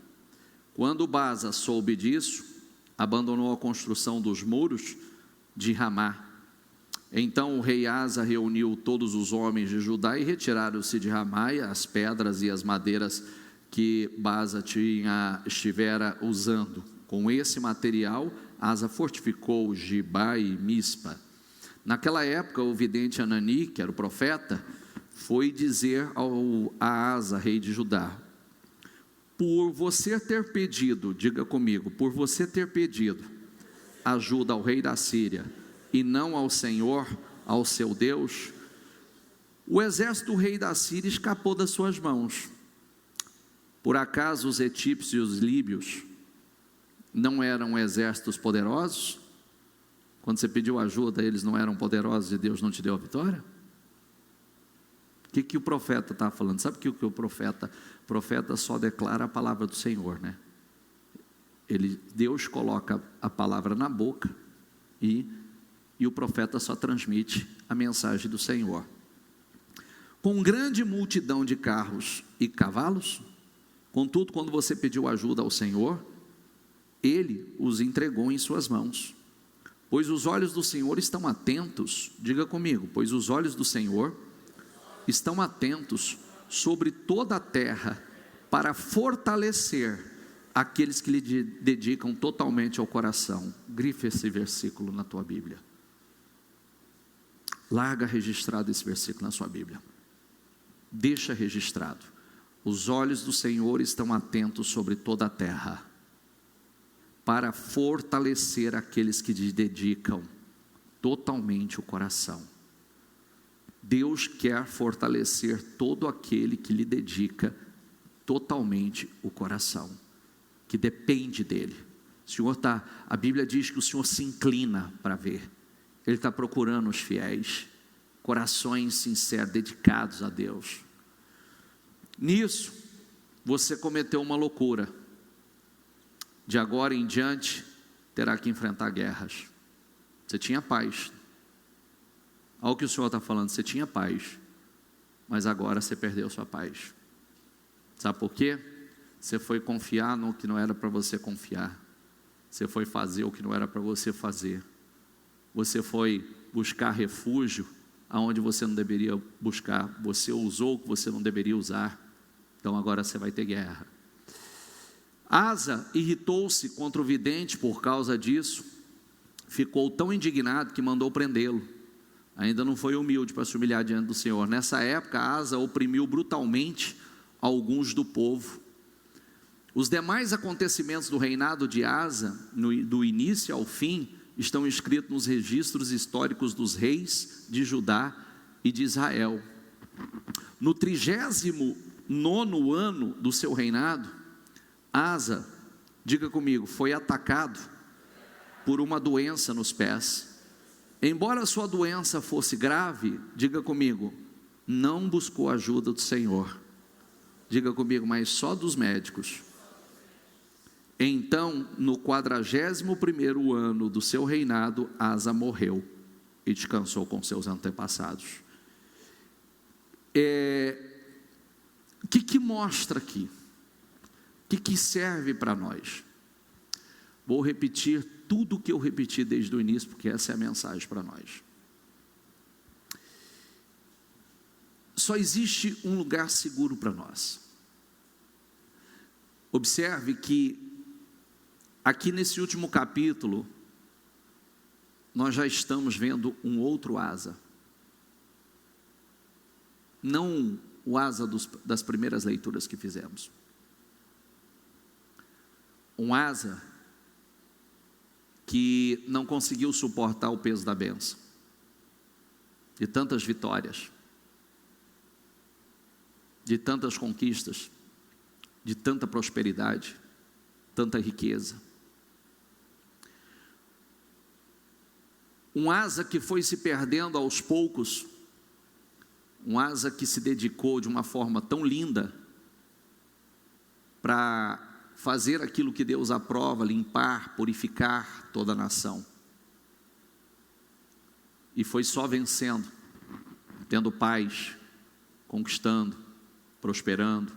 Quando Baasa soube disso, abandonou a construção dos muros de Ramá. Então o rei Asa reuniu todos os homens de Judá e retiraram-se de Ramá as pedras e as madeiras que Baasa estivera usando. Com esse material, Asa fortificou Gibá e Mispa. Naquela época, o vidente Anani, que era o profeta, foi dizer a Asa, rei de Judá: por você ter pedido, diga comigo, por você ter pedido ajuda ao rei da Síria e não ao Senhor, ao seu Deus, o exército do rei da Síria escapou das suas mãos. Por acaso os etíopes e os líbios não eram exércitos poderosos? Quando você pediu ajuda, eles não eram poderosos e Deus não te deu a vitória? O que o profeta está falando? Sabe o que o profeta só declara a palavra do Senhor, né? Deus coloca a palavra na boca e o profeta só transmite a mensagem do Senhor. Com grande multidão de carros e cavalos, contudo, quando você pediu ajuda ao Senhor, Ele os entregou em suas mãos. Pois os olhos do Senhor estão atentos, diga comigo, pois os olhos do Senhor estão atentos sobre toda a terra para fortalecer aqueles que lhe dedicam totalmente ao coração. Grife esse versículo na tua Bíblia. Larga registrado esse versículo na sua Bíblia. Deixa registrado. Os olhos do Senhor estão atentos sobre toda a terra para fortalecer aqueles que lhe dedicam totalmente o coração. Deus quer fortalecer todo aquele que lhe dedica totalmente o coração, que depende dele. A Bíblia diz que o Senhor se inclina para ver. Ele está procurando os fiéis, corações sinceros, dedicados a Deus. Nisso, você cometeu uma loucura. De agora em diante, terá que enfrentar guerras. Você tinha paz. Olha o que o Senhor está falando, você tinha paz, mas agora você perdeu sua paz. Sabe por quê? Você foi confiar no que não era para você confiar. Você foi fazer o que não era para você fazer. Você foi buscar refúgio aonde você não deveria buscar. Você usou o que você não deveria usar. Então agora você vai ter guerra. Asa irritou-se contra o vidente por causa disso. Ficou tão indignado que mandou prendê-lo. Ainda não foi humilde para se humilhar diante do Senhor. Nessa época, Asa oprimiu brutalmente alguns do povo. Os demais acontecimentos do reinado de Asa, do início ao fim, estão escritos nos registros históricos dos reis de Judá e de Israel. No 39º ano do seu reinado, Asa, diga comigo, foi atacado por uma doença nos pés. Embora sua doença fosse grave, diga comigo, não buscou ajuda do Senhor. Diga comigo, mas só dos médicos. Então, no 41º ano do seu reinado, Asa morreu e descansou com seus antepassados. O que mostra aqui? O que serve para nós? Vou repetir tudo o que eu repeti desde o início, porque essa é a mensagem para nós. Só existe um lugar seguro para nós. Observe que aqui nesse último capítulo, nós já estamos vendo um outro Asa. Não o Asa das primeiras leituras que fizemos. Um Asa que não conseguiu suportar o peso da bênção, de tantas vitórias, de tantas conquistas, de tanta prosperidade, tanta riqueza. Um Asa que foi se perdendo aos poucos, um Asa que se dedicou de uma forma tão linda para fazer aquilo que Deus aprova, limpar, purificar toda a nação. E foi só vencendo, tendo paz, conquistando, prosperando,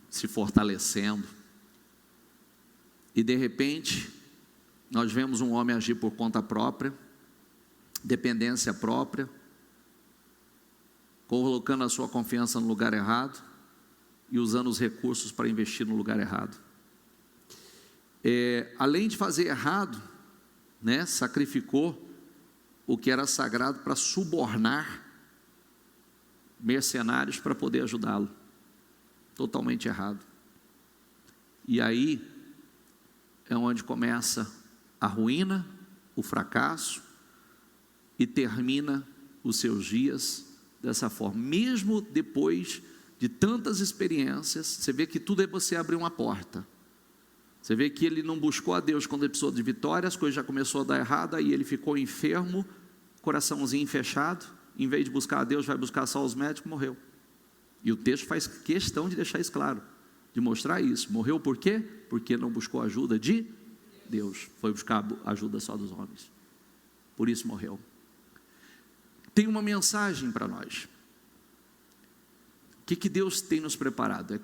se fortalecendo. E de repente, nós vemos um homem agir por conta própria, dependência própria, colocando a sua confiança no lugar errado e usando os recursos para investir no lugar errado. Além de fazer errado, sacrificou o que era sagrado para subornar mercenários para poder ajudá-lo. Totalmente errado. E aí é onde começa a ruína, o fracasso, e termina os seus dias dessa forma. Mesmo depois de tantas experiências, você vê que tudo é você abrir uma porta. Você vê que ele não buscou a Deus quando ele precisou de vitória, as coisas já começaram a dar errado, aí ele ficou enfermo, coraçãozinho fechado, em vez de buscar a Deus, vai buscar só os médicos, morreu. E o texto faz questão de deixar isso claro, de mostrar isso. Morreu por quê? Porque não buscou a ajuda de Deus, foi buscar a ajuda só dos homens. Por isso morreu. Tem uma mensagem para nós. O que Deus tem nos preparado?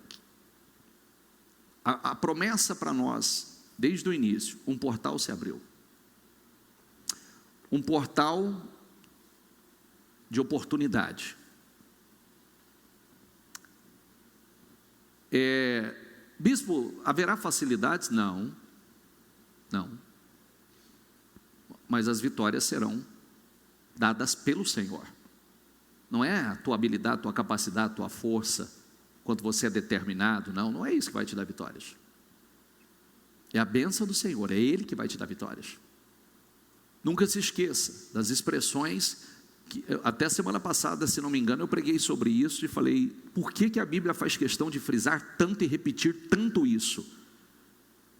A promessa para nós, desde o início, um portal se abriu. Um portal de oportunidade. Bispo, haverá facilidades? Não. Mas as vitórias serão dadas pelo Senhor. Não é a tua habilidade, a tua capacidade, a tua força, quanto você é determinado, não é isso que vai te dar vitórias. É a bênção do Senhor, é Ele que vai te dar vitórias. Nunca se esqueça das expressões que, até semana passada, se não me engano, eu preguei sobre isso e falei, por que a Bíblia faz questão de frisar tanto e repetir tanto isso?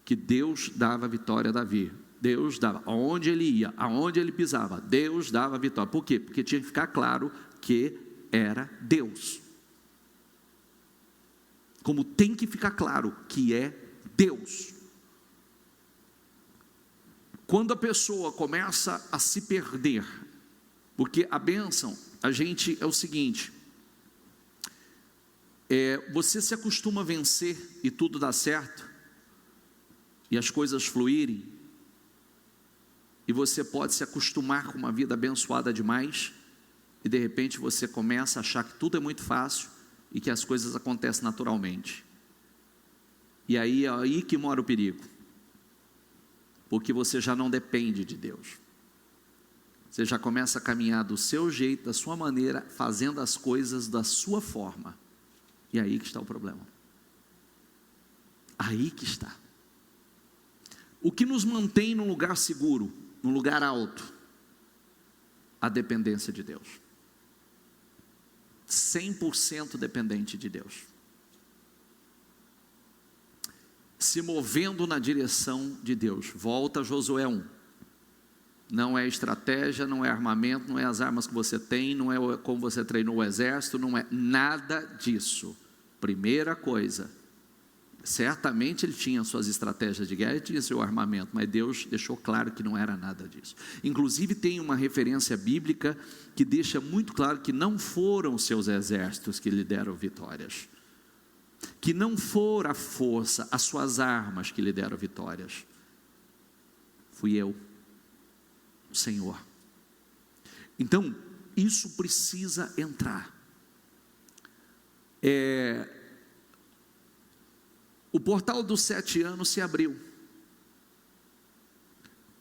Que Deus dava vitória a Davi. Deus dava, aonde ele ia, aonde ele pisava, Deus dava vitória. Por quê? Porque tinha que ficar claro que era Deus. Como tem que ficar claro que é Deus. Quando a pessoa começa a se perder, porque a bênção, é o seguinte, você se acostuma a vencer e tudo dá certo, e as coisas fluírem, e você pode se acostumar com uma vida abençoada demais, e de repente você começa a achar que tudo é muito fácil, e que as coisas acontecem naturalmente. E aí é aí que mora o perigo, porque você já não depende de Deus, você já começa a caminhar do seu jeito, da sua maneira, fazendo as coisas da sua forma, e aí que está o problema, aí que está. O que nos mantém num lugar seguro, num lugar alto? A dependência de Deus. 100% dependente de Deus. Se movendo na direção de Deus. Volta a Josué 1. Não é estratégia, não é armamento, não é as armas que você tem, não é como você treinou o exército, não é nada disso. Primeira coisa, certamente ele tinha suas estratégias de guerra, tinha seu armamento, mas Deus deixou claro que não era nada disso. Inclusive tem uma referência bíblica que deixa muito claro que não foram seus exércitos que lhe deram vitórias, que não for a força, as suas armas que lhe deram vitórias, fui eu, o Senhor. Então isso precisa entrar. O portal dos 7 anos se abriu.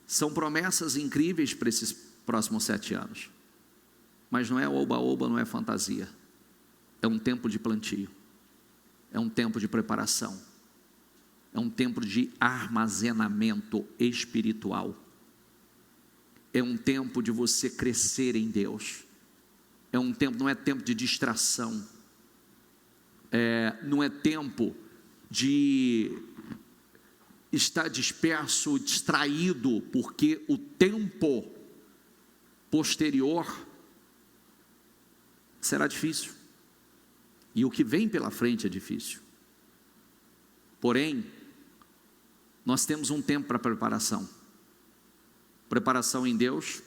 São promessas incríveis para esses próximos 7 anos. Mas não é oba-oba, não é fantasia. é um tempo de plantio, é um tempo de preparação, é um tempo de armazenamento espiritual, é um tempo de você crescer em Deus, é um tempo, não é tempo de distração, não é tempo de estar disperso, distraído, porque o tempo posterior será difícil, e o que vem pela frente é difícil. Porém, nós temos um tempo para preparação em Deus,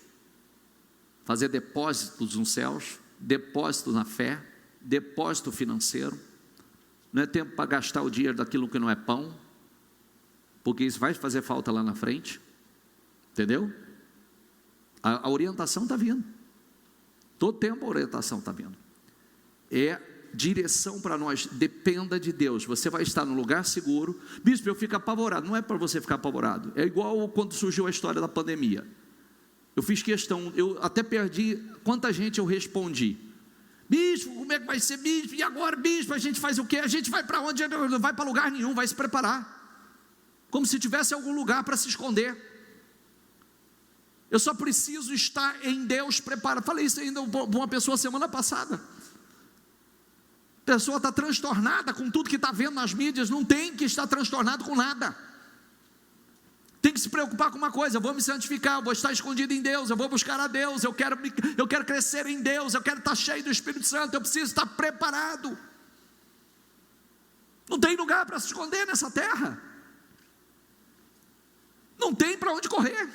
fazer depósitos nos céus, depósito na fé, depósito financeiro. Não é tempo para gastar o dinheiro daquilo que não é pão, porque isso vai fazer falta lá na frente, entendeu? A orientação está vindo, todo tempo a orientação está vindo, é direção para nós. Dependa de Deus. Você vai estar no lugar seguro. Bispo, eu fico apavorado. Não é para você ficar apavorado, é igual quando surgiu a história da pandemia. Eu fiz questão, eu até perdi quanta gente eu respondi. Bispo, como é que vai ser, bispo? E agora, bispo, a gente faz o quê? A gente vai para onde? Não vai para lugar nenhum, vai se preparar, como se tivesse algum lugar para se esconder. Eu só preciso estar em Deus preparado. Falei isso ainda para uma pessoa semana passada. A pessoa está transtornada com tudo que está vendo nas mídias. Não tem que estar transtornado com nada. Tem que se preocupar com uma coisa: eu vou me santificar, eu vou estar escondido em Deus, eu vou buscar a Deus, eu quero crescer em Deus, eu quero estar cheio do Espírito Santo, eu preciso estar preparado. Não tem lugar para se esconder nessa terra, não tem para onde correr,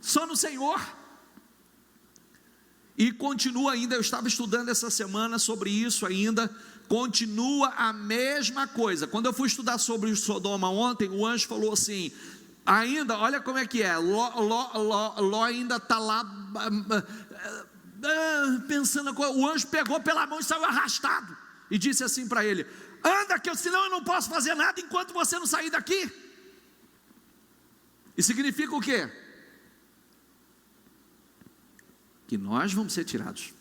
só no Senhor. E continua ainda, eu estava estudando essa semana sobre isso ainda, continua a mesma coisa. Quando eu fui estudar sobre Sodoma ontem, o anjo falou assim, ainda, olha como é que é, Ló ainda está lá, pensando, o anjo pegou pela mão e saiu arrastado, e disse assim para ele: anda, que senão eu não posso fazer nada enquanto você não sair daqui. E significa o quê? Que nós vamos ser tirados.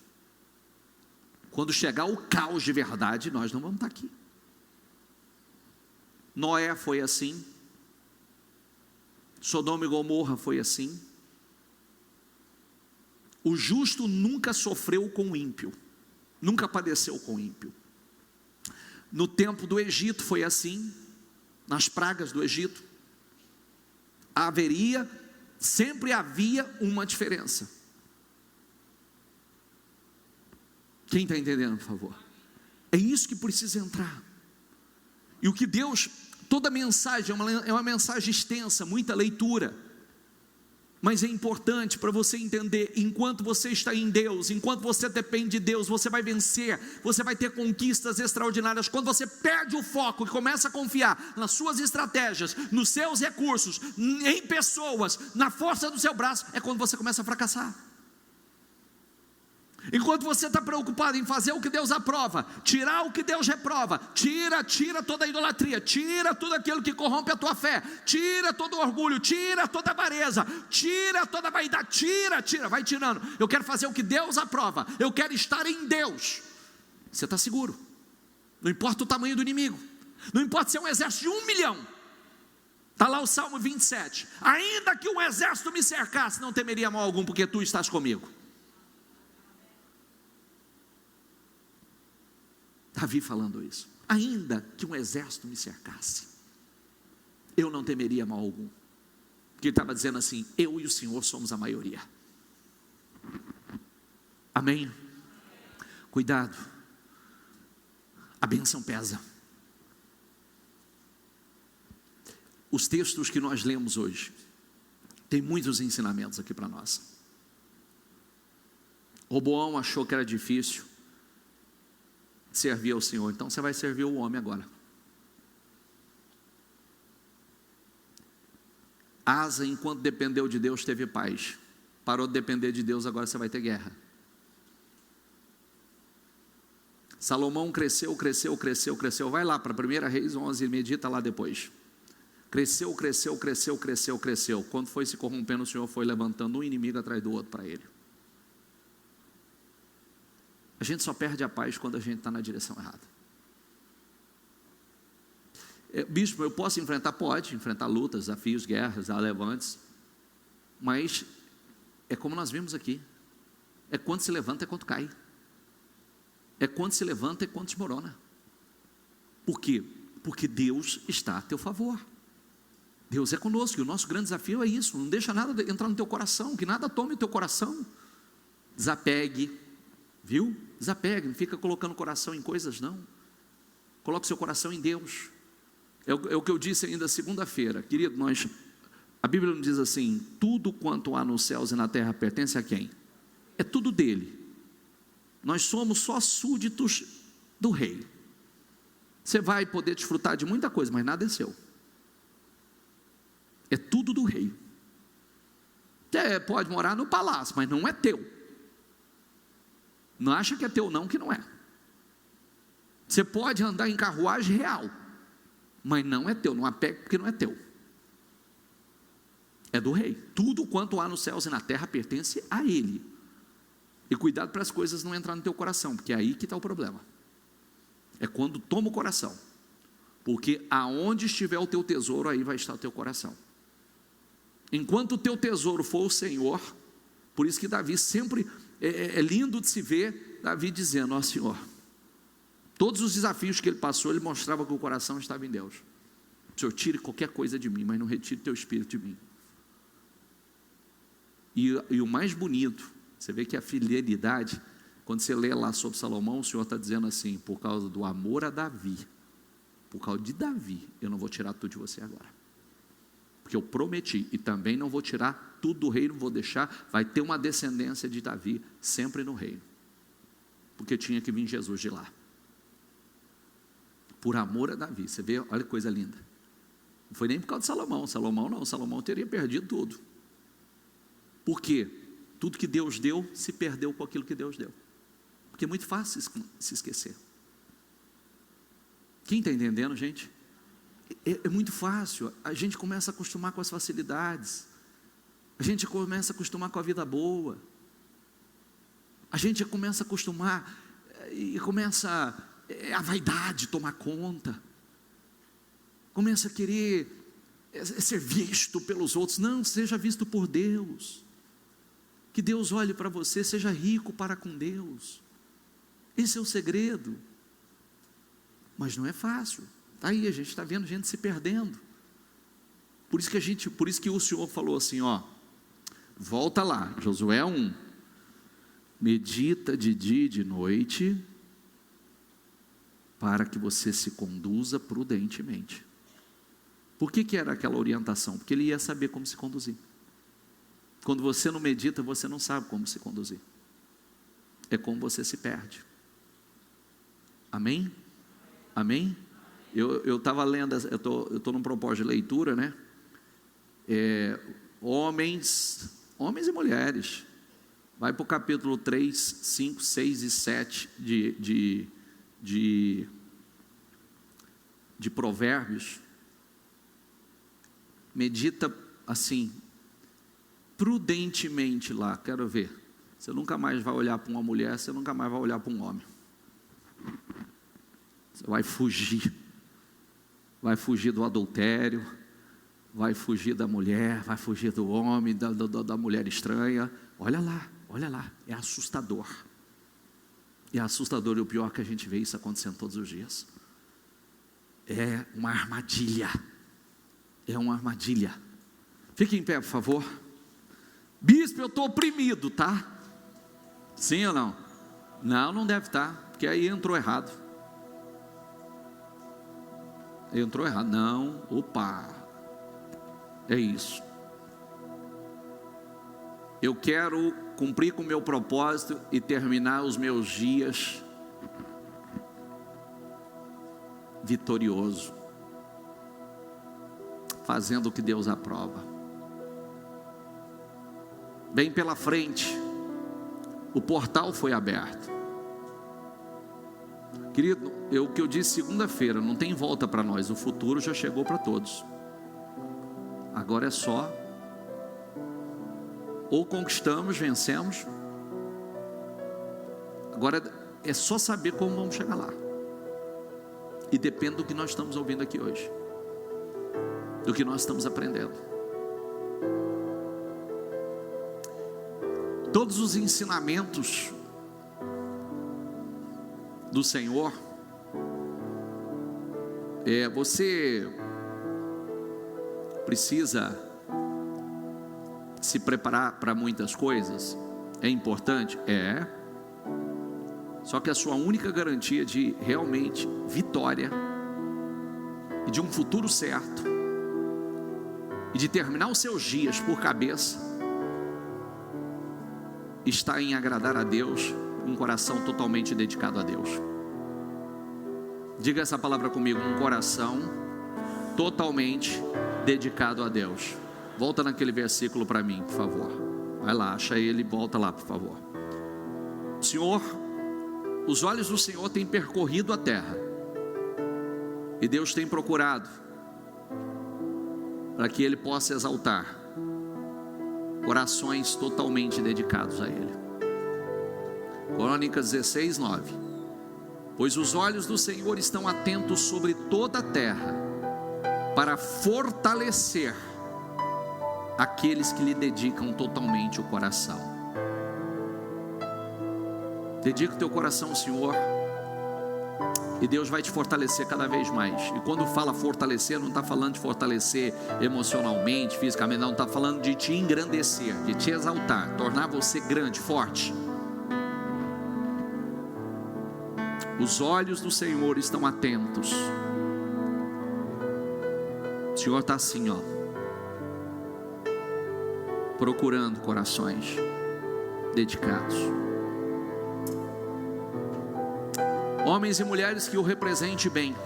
Quando chegar o caos de verdade, nós não vamos estar aqui. Noé foi assim, Sodoma e Gomorra foi assim. O justo nunca sofreu com o ímpio, nunca padeceu com o ímpio. No tempo do Egito foi assim, nas pragas do Egito, sempre havia uma diferença. Quem está entendendo, por favor? É isso que precisa entrar. E o que Deus, toda mensagem é uma mensagem extensa, muita leitura, mas é importante para você entender: enquanto você está em Deus, enquanto você depende de Deus, você vai vencer, você vai ter conquistas extraordinárias. Quando você perde o foco e começa a confiar nas suas estratégias, nos seus recursos, em pessoas, na força do seu braço, é quando você começa a fracassar. Enquanto você está preocupado em fazer o que Deus aprova, tirar o que Deus reprova, tira toda a idolatria, tira tudo aquilo que corrompe a tua fé, tira todo o orgulho, tira toda a avareza, tira toda a vaidade, tira, vai tirando. Eu quero fazer o que Deus aprova, eu quero estar em Deus. Você está seguro, não importa o tamanho do inimigo, não importa se é um exército de 1 milhão, está lá o Salmo 27, ainda que um exército me cercasse, não temeria mal algum, porque tu estás comigo. Davi falando isso: ainda que um exército me cercasse, eu não temeria mal algum, porque ele estava dizendo assim: eu e o Senhor somos a maioria. Amém? Cuidado, a bênção pesa. Os textos que nós lemos hoje tem muitos ensinamentos aqui para nós. Roboão achou que era difícil servir ao Senhor, então você vai servir o homem agora. Asa, enquanto dependeu de Deus, teve paz. Parou de depender de Deus, agora você vai ter guerra. Salomão cresceu. Vai lá para 1 Reis 11 e medita lá depois. Cresceu. Quando foi se corrompendo, o Senhor foi levantando um inimigo atrás do outro para ele. A gente só perde a paz quando a gente está na direção errada. Bispo, eu posso enfrentar? Pode, enfrentar lutas, desafios, guerras, levantes, mas é como nós vimos aqui, é quando se levanta, é quando cai, é quando se levanta, é quando desmorona. Por quê? Porque Deus está a teu favor, Deus é conosco, e o nosso grande desafio é isso, não deixa nada entrar no teu coração, que nada tome o teu coração, desapegue, viu? Desapegue, não fica colocando o coração em coisas não, coloque seu coração em Deus. É o que eu disse ainda segunda-feira, querido, a Bíblia nos diz assim, tudo quanto há nos céus e na terra pertence a quem? É tudo dele, nós somos só súditos do rei. Você vai poder desfrutar de muita coisa, mas nada é seu, é tudo do rei. Você pode morar no palácio, mas não é teu, não acha que é teu não, que não é. Você pode andar em carruagem real, mas não é teu, não apegue porque não é teu, é do rei. Tudo quanto há nos céus e na terra pertence a ele. E cuidado para as coisas não entrar no teu coração, porque é aí que está o problema, é quando toma o coração, porque aonde estiver o teu tesouro, aí vai estar o teu coração. Enquanto o teu tesouro for o Senhor, por isso que Davi sempre, é lindo de se ver, Davi dizendo, ó Senhor, todos os desafios que ele passou, ele mostrava que o coração estava em Deus. Senhor, tire qualquer coisa de mim, mas não retire teu espírito de mim. E o mais bonito, você vê que a fidelidade, quando você lê lá sobre Salomão, o Senhor está dizendo assim, por causa do amor a Davi, por causa de Davi, eu não vou tirar tudo de você agora, porque eu prometi, e também não vou tirar tudo do reino, vou deixar, vai ter uma descendência de Davi, sempre no reino, porque tinha que vir Jesus de lá, por amor a Davi. Você vê, olha que coisa linda, não foi nem por causa de Salomão, Salomão teria perdido tudo. Por quê? Tudo que Deus deu, se perdeu com aquilo que Deus deu, porque é muito fácil se esquecer. Quem está entendendo, gente? É muito fácil, a gente começa a acostumar com as facilidades, a gente começa a acostumar com a vida boa, a gente começa a acostumar, e começa a vaidade tomar conta, começa a querer ser visto pelos outros. Não, seja visto por Deus, que Deus olhe para você, seja rico para com Deus, esse é o segredo, mas não é fácil, está aí, a gente está vendo gente se perdendo, por isso que o Senhor falou assim, ó, volta lá, Josué 1, medita de dia e de noite, para que você se conduza prudentemente. Por que era aquela orientação? Porque ele ia saber como se conduzir. Quando você não medita, você não sabe como se conduzir, é como você se perde. Amém? Amém? Eu estava lendo, eu estou num propósito de leitura, né? Homens e mulheres, vai para o capítulo 3, 5, 6 e 7 de Provérbios. Medita assim, prudentemente lá, quero ver. Você nunca mais vai olhar para uma mulher, você nunca mais vai olhar para um homem. Você vai fugir do adultério, vai fugir da mulher, vai fugir do homem, da mulher estranha. Olha lá, é assustador. E o pior é que a gente vê isso acontecendo todos os dias. É uma armadilha. Fique em pé, por favor. Bispo, eu estou oprimido, tá? Sim ou não? Não deve estar, porque aí entrou errado. Não, opa, é isso. Eu quero cumprir com o meu propósito e terminar os meus dias vitorioso, fazendo o que Deus aprova. Bem pela frente, o portal foi aberto. Querido, o que eu disse segunda-feira, não tem volta para nós, o futuro já chegou para todos. Agora é só, ou conquistamos, vencemos. Agora é só saber como vamos chegar lá. E depende do que nós estamos ouvindo aqui hoje, do que nós estamos aprendendo. Todos os ensinamentos do Senhor, você precisa se preparar para muitas coisas. É importante? Só que a sua única garantia de realmente vitória e de um futuro certo e de terminar os seus dias por cabeça está em agradar a Deus, um coração totalmente dedicado a Deus. Diga essa palavra comigo: um coração totalmente dedicado a Deus. Volta naquele versículo para mim, por favor. Vai lá, acha ele, volta lá, por favor. Senhor, os olhos do Senhor têm percorrido a terra, e Deus tem procurado para que Ele possa exaltar corações totalmente dedicados a Ele. Crônicas 16, 9. Pois os olhos do Senhor estão atentos sobre toda a terra, para fortalecer aqueles que lhe dedicam totalmente o coração. Dedica o teu coração ao Senhor, e Deus vai te fortalecer cada vez mais. E quando fala fortalecer, não está falando de fortalecer emocionalmente, fisicamente, não, está falando de te engrandecer, de te exaltar, tornar você grande, forte. Os olhos do Senhor estão atentos. O Senhor está assim, procurando corações dedicados, homens e mulheres que o representem bem,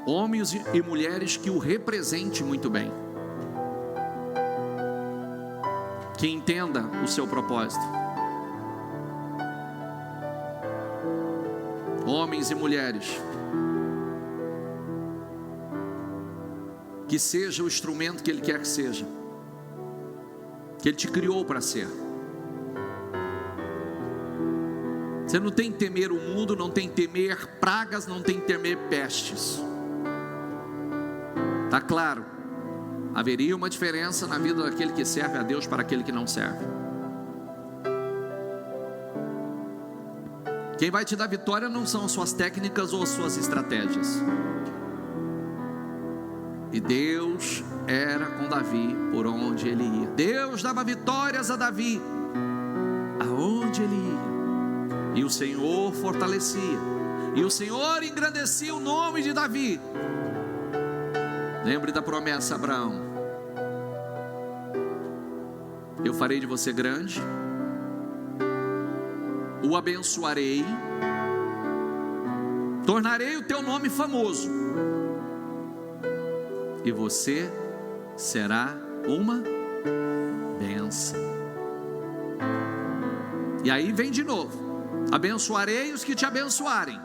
homens e mulheres que o representem muito bem, que entenda o seu propósito, homens e mulheres que seja o instrumento que Ele quer que seja, que Ele te criou para ser. Você não tem que temer o mundo, não tem que temer pragas, não tem que temer pestes. Está claro, haveria uma diferença na vida daquele que serve a Deus para aquele que não serve. Quem vai te dar vitória não são as suas técnicas ou as suas estratégias. E Deus era com Davi por onde ele ia. Deus dava vitórias a Davi aonde ele ia. E o Senhor fortalecia, e o Senhor engrandecia o nome de Davi. Lembre da promessa a Abraão: eu farei de você grande, o abençoarei, tornarei o teu nome famoso, e você será uma bênção. E aí vem de novo: abençoarei os que te abençoarem,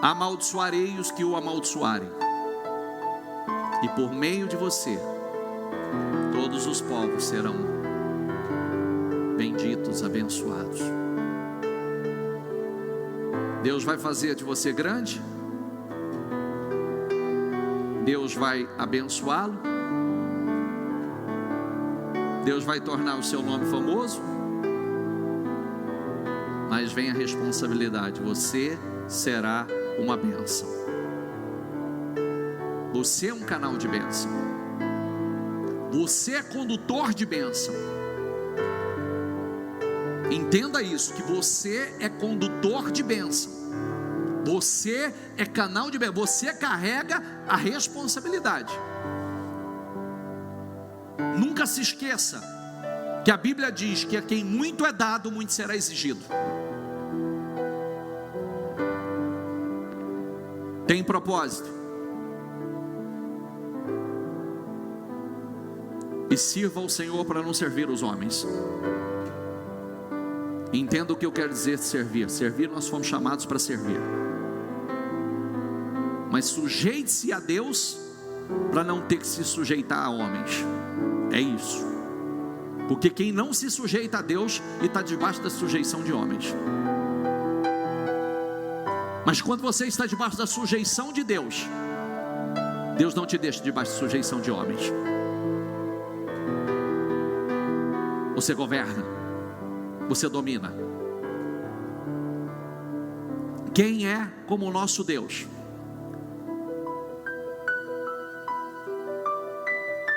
amaldiçoarei os que o amaldiçoarem, e por meio de você todos os povos serão benditos, abençoados. Deus vai fazer de você grande, Deus vai abençoá-lo, Deus vai tornar o seu nome famoso. Mas vem a responsabilidade: você será uma bênção. Você é um canal de bênção. Você é condutor de bênção. Entenda isso, que você é condutor de bênção. Você é canal de bênção. Você carrega a responsabilidade. Nunca se esqueça que a Bíblia diz que a quem muito é dado, muito será exigido. Tem propósito, e sirva ao Senhor para não servir os homens. Entenda o que eu quero dizer de servir. Servir, nós fomos chamados para servir, mas sujeite-se a Deus para não ter que se sujeitar a homens. É isso. Porque quem não se sujeita a Deus está debaixo da sujeição de homens. Mas quando você está debaixo da sujeição de Deus, Deus não te deixa debaixo da sujeição de homens. Você governa, você domina. Quem é como o nosso Deus,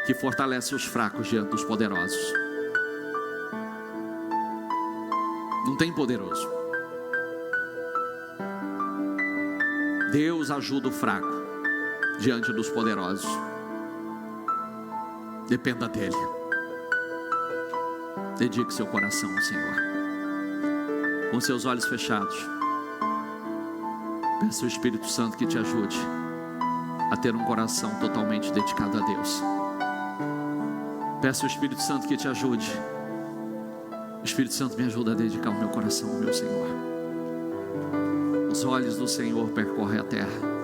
que fortalece os fracos diante dos poderosos? Não tem poderoso. Deus ajuda o fraco diante dos poderosos. Dependa dele. Dedique seu coração ao Senhor. Com seus olhos fechados, peça ao Espírito Santo que te ajude a ter um coração totalmente dedicado a Deus. Peça ao Espírito Santo que te ajude. Espírito Santo, me ajuda a dedicar o meu coração ao meu Senhor. Os olhos do Senhor percorrem a terra.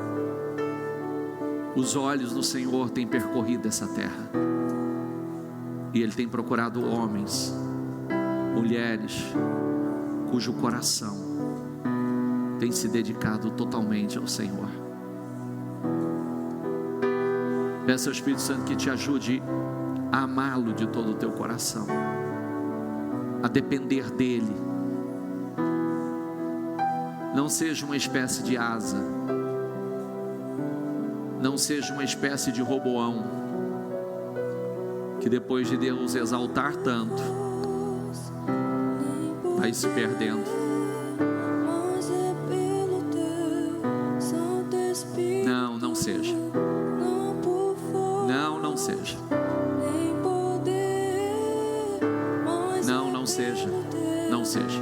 Os olhos do Senhor têm percorrido essa terra. E Ele tem procurado homens, mulheres, cujo coração tem se dedicado totalmente ao Senhor. Peça ao Espírito Santo que te ajude a amá-lo de todo o teu coração, a depender dEle. Não seja uma espécie de Asa, não seja uma espécie de Roboão, que depois de Deus exaltar tanto, vai se perdendo. Não, não seja. Não, não seja. Não, não seja. Não seja.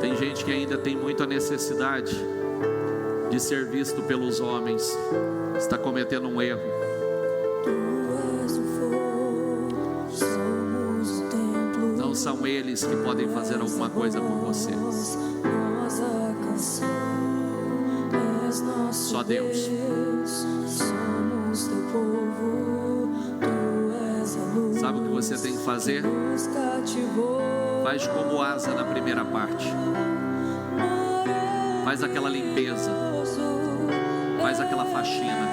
Tem gente que ainda tem muita necessidade de ser visto pelos homens. Está cometendo um erro. Não são eles que podem fazer alguma coisa por você. Só Deus. Sabe o que você tem que fazer? Faz como Asa na primeira parte. Faz aquela limpeza. Faz aquela faxina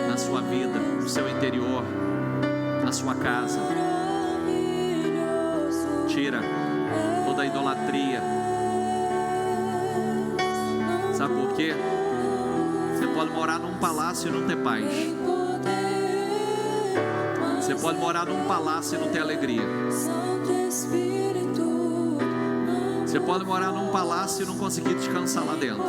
na sua vida, no seu interior, na sua casa. Tira toda a idolatria. Sabe por quê? Você pode morar num palácio e não ter paz. Você pode morar num palácio e não ter alegria. Você pode morar num palácio e não conseguir descansar lá dentro.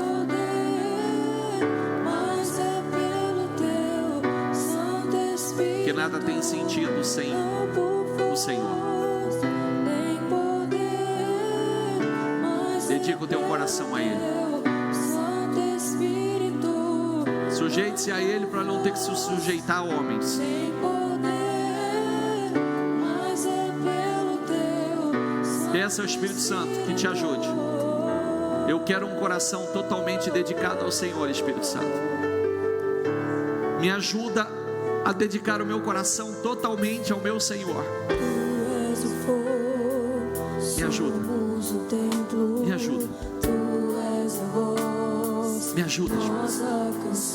Porque nada tem sentido sem o Senhor. Dedica o teu coração a Ele. Sujeite-se a Ele para não ter que se sujeitar a homens. Peça ao Espírito Santo que te ajude. Eu quero um coração totalmente dedicado ao Senhor, Espírito Santo. Me ajuda a dedicar o meu coração totalmente ao meu Senhor. Me ajuda. Me ajuda. Me ajuda, Jesus.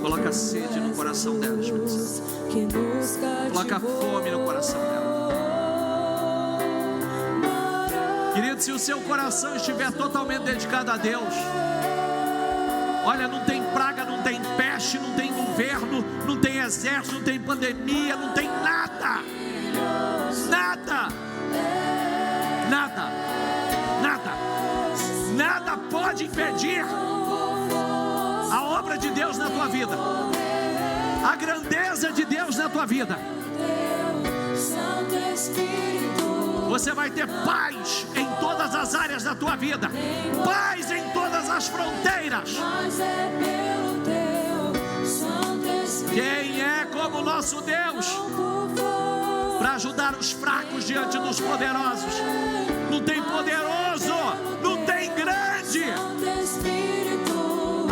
Coloca sede no coração dela, Jesus. Coloca fome no coração dela. Querido, se o seu coração estiver totalmente dedicado a Deus, olha, não tem praga, não tem peste, não tem governo, não tem exército, não tem pandemia, não tem nada. Nada. Nada. Nada. Nada pode impedir a obra de Deus na tua vida, a grandeza de Deus na tua vida. Você vai ter paz em todas as áreas da tua vida, paz em todas as fronteiras. Quem é como o nosso Deus para ajudar os fracos diante dos poderosos? Não tem poderoso, não tem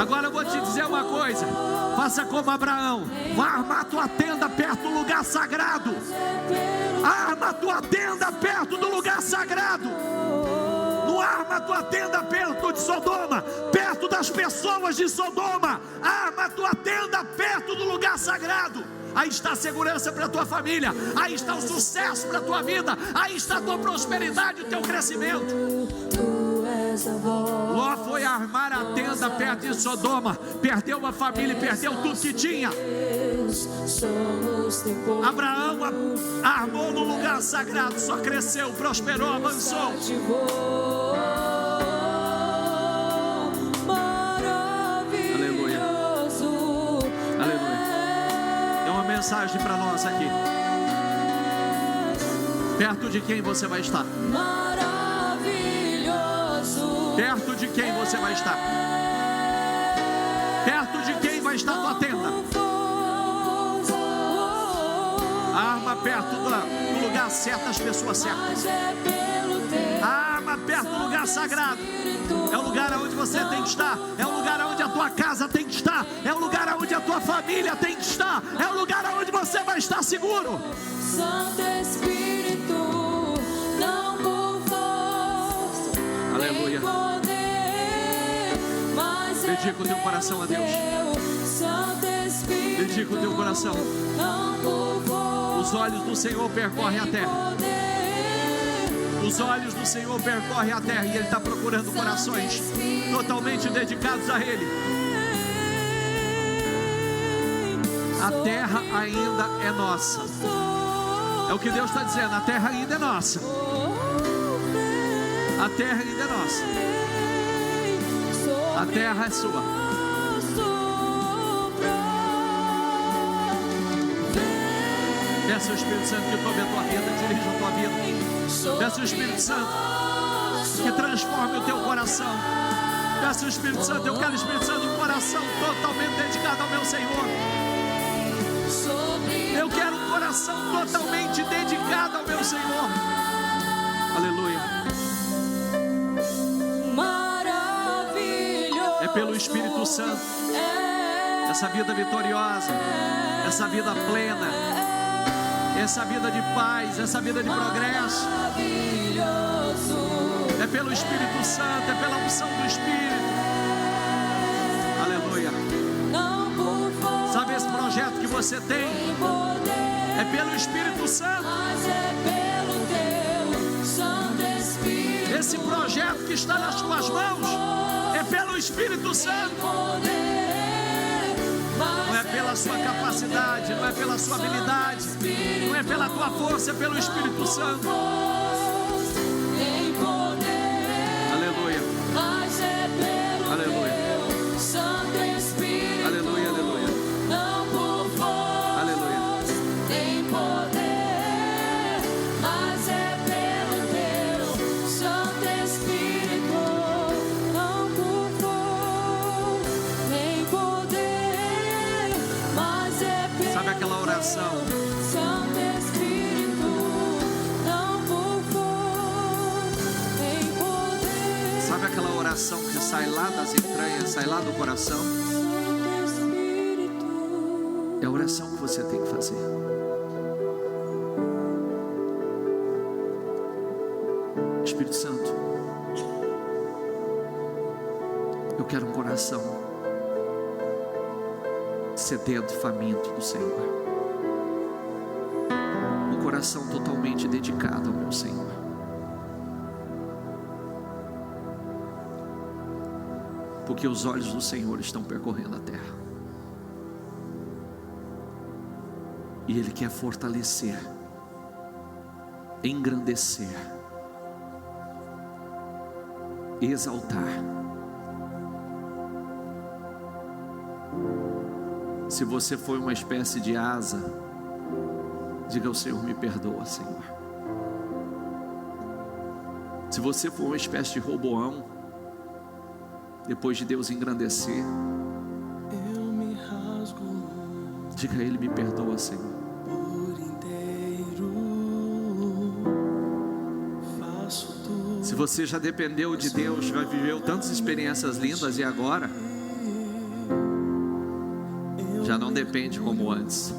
Agora eu vou te dizer uma coisa: faça como Abraão, vá armar a tua tenda perto do lugar sagrado. Arma a tua tenda perto do lugar sagrado. Não arma a tua tenda perto de Sodoma, perto das pessoas de Sodoma. Arma a tua tenda perto do lugar sagrado. Aí está a segurança para a tua família, aí está o sucesso para a tua vida, aí está a tua prosperidade, o teu crescimento. Ló foi armar a tenda perto de Sodoma, perdeu a família e perdeu tudo que tinha. Abraão armou no lugar sagrado, só cresceu, prosperou, avançou. Aleluia, aleluia. Tem uma mensagem para nós aqui. Perto de quem você vai estar? Perto de quem você vai estar? Perto de quem vai estar tua tenda? Arma perto do lugar certo, as pessoas certas. Arma perto do lugar sagrado. É o lugar onde você tem que estar. É o lugar onde a tua casa tem que estar. É o lugar onde a tua família tem que estar. É o lugar onde você vai estar seguro. Santo Espírito, não por força, aleluia. Dedica o teu coração a Deus. Dedica o teu coração. Os olhos do Senhor percorrem a terra. Os olhos do Senhor percorrem a terra. E Ele está procurando corações totalmente dedicados a Ele. A terra ainda é nossa. É o que Deus está dizendo. A terra ainda é nossa. A terra ainda é nossa. A terra é sua. Peça ao Espírito Santo que tome a tua vida, dirija a tua vida. Peça ao Espírito Santo que transforme o teu coração. Peça ao Espírito Santo, eu quero o Espírito Santo, um coração totalmente dedicado ao meu Senhor. Eu quero um coração totalmente dedicado ao meu Senhor. Aleluia. É pelo Espírito Santo, essa vida vitoriosa, essa vida plena, essa vida de paz, essa vida de progresso. É pelo Espírito Santo, é pela unção do Espírito. Aleluia. Sabe esse projeto que você tem? É pelo Espírito Santo. Esse projeto que está nas tuas mãos é pelo Espírito Santo. Não é pela sua capacidade, não é pela sua habilidade, não é pela tua força, é pelo Espírito Santo. Aleluia. Aleluia. Aleluia, aleluia. Aleluia. Sabe aquela oração? Santo Espírito, não por força, nem poder. Sabe aquela oração que sai lá das entranhas, sai lá do coração? É a oração que você tem que fazer. Espírito Santo, eu quero um coração sedento, faminto do Senhor. Um coração totalmente dedicado ao meu Senhor. Porque os olhos do Senhor estão percorrendo a terra. E Ele quer fortalecer, engrandecer, exaltar. Se você foi uma espécie de asa, diga ao Senhor: me perdoa, Senhor. Se você for uma espécie de Roboão, depois de Deus engrandecer, diga a Ele: me perdoa, Senhor. Se você já dependeu de Deus, já viveu tantas experiências lindas e agora Já não depende como antes.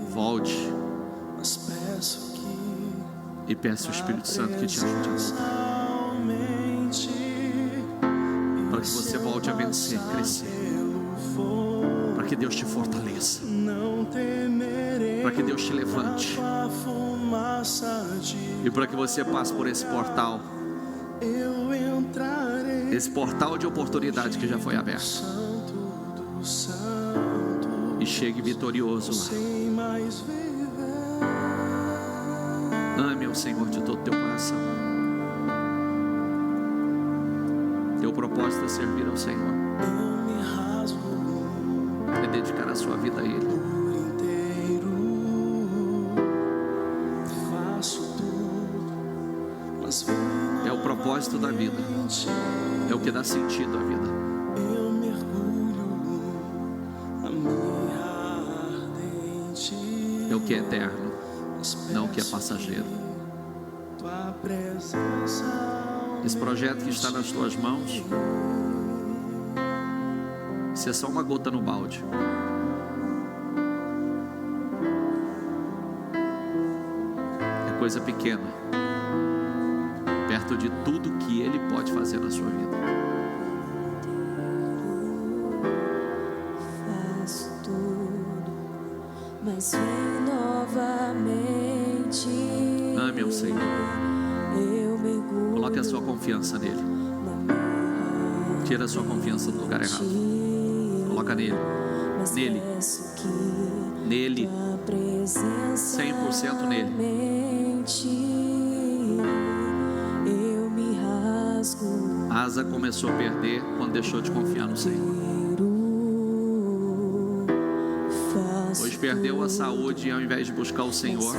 Volte e peça ao Espírito Santo que te ajude para que você volte a vencer, crescer, para que Deus te fortaleça, para que Deus te levante e para que você passe por esse portal de oportunidade que já foi aberto e chegue vitorioso lá. Ame ao Senhor de todo o teu coração. Teu propósito é servir ao Senhor, é dedicar a sua vida a Ele. É o propósito da vida, é o que dá sentido à vida. É o que é eterno, não o que é passageiro. Esse projeto que está nas tuas mãos, isso é só uma gota no balde. É coisa pequena perto de tudo que Ele pode fazer na sua vida. Faço tudo, mas vem novamente. Ame ao Senhor. Eu mergulho. Coloque a sua confiança nele. Tira a sua confiança do lugar errado. Coloca nele. Nele. Nele. 100% nele. Eu me rasgo. Asa começou a perder quando deixou de confiar no Senhor. Pois perdeu a saúde e ao invés de buscar o Senhor,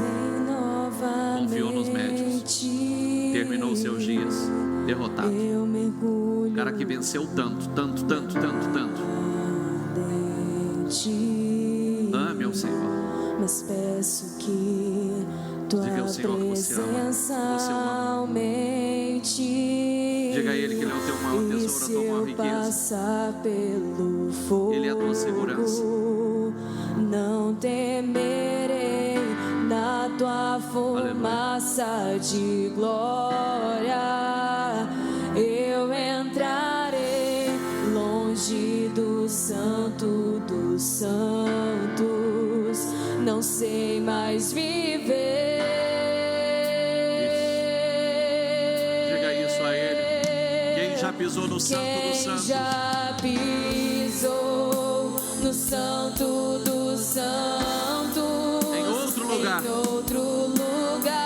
confiou nos médicos. Terminou os seus dias derrotado. O cara que venceu tanto. Ame ao Senhor. Mas peço que tua Diga ao Senhor que você ama. presença Você o ama. aumente. Diga a Ele que Ele é o teu maior tesouro, a tua maior riqueza. Passar pelo fogo, Ele é a tua segurança. não temerei na tua fumaça de glória. Eu entrarei longe do Santo dos Santos. Não sei mais viver. Diga isso a Ele. Quem já pisou no Santo dos Santos? Já pisou no Santo dos Santos. Em outro lugar. Em outro lugar.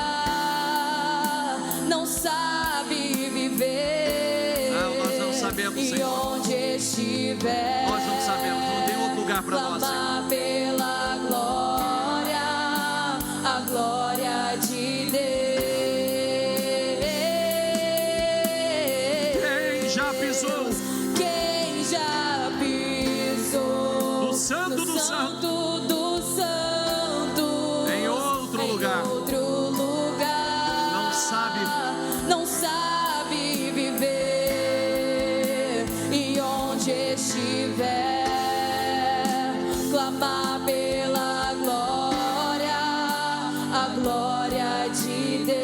Não sabe viver. Não, nós não sabemos, E Senhor. onde estiver. Nós não sabemos, não tem outro lugar para nós, Senhor. Clamar pela glória, a glória de Deus. Quem já pisou Quem já pisou no Santo no dos Santos? Santo dos Santos? Em outro Em lugar. outro lugar. Não sabe. Não sabe viver. E onde estiver, clamar pela glória, a glória de Deus.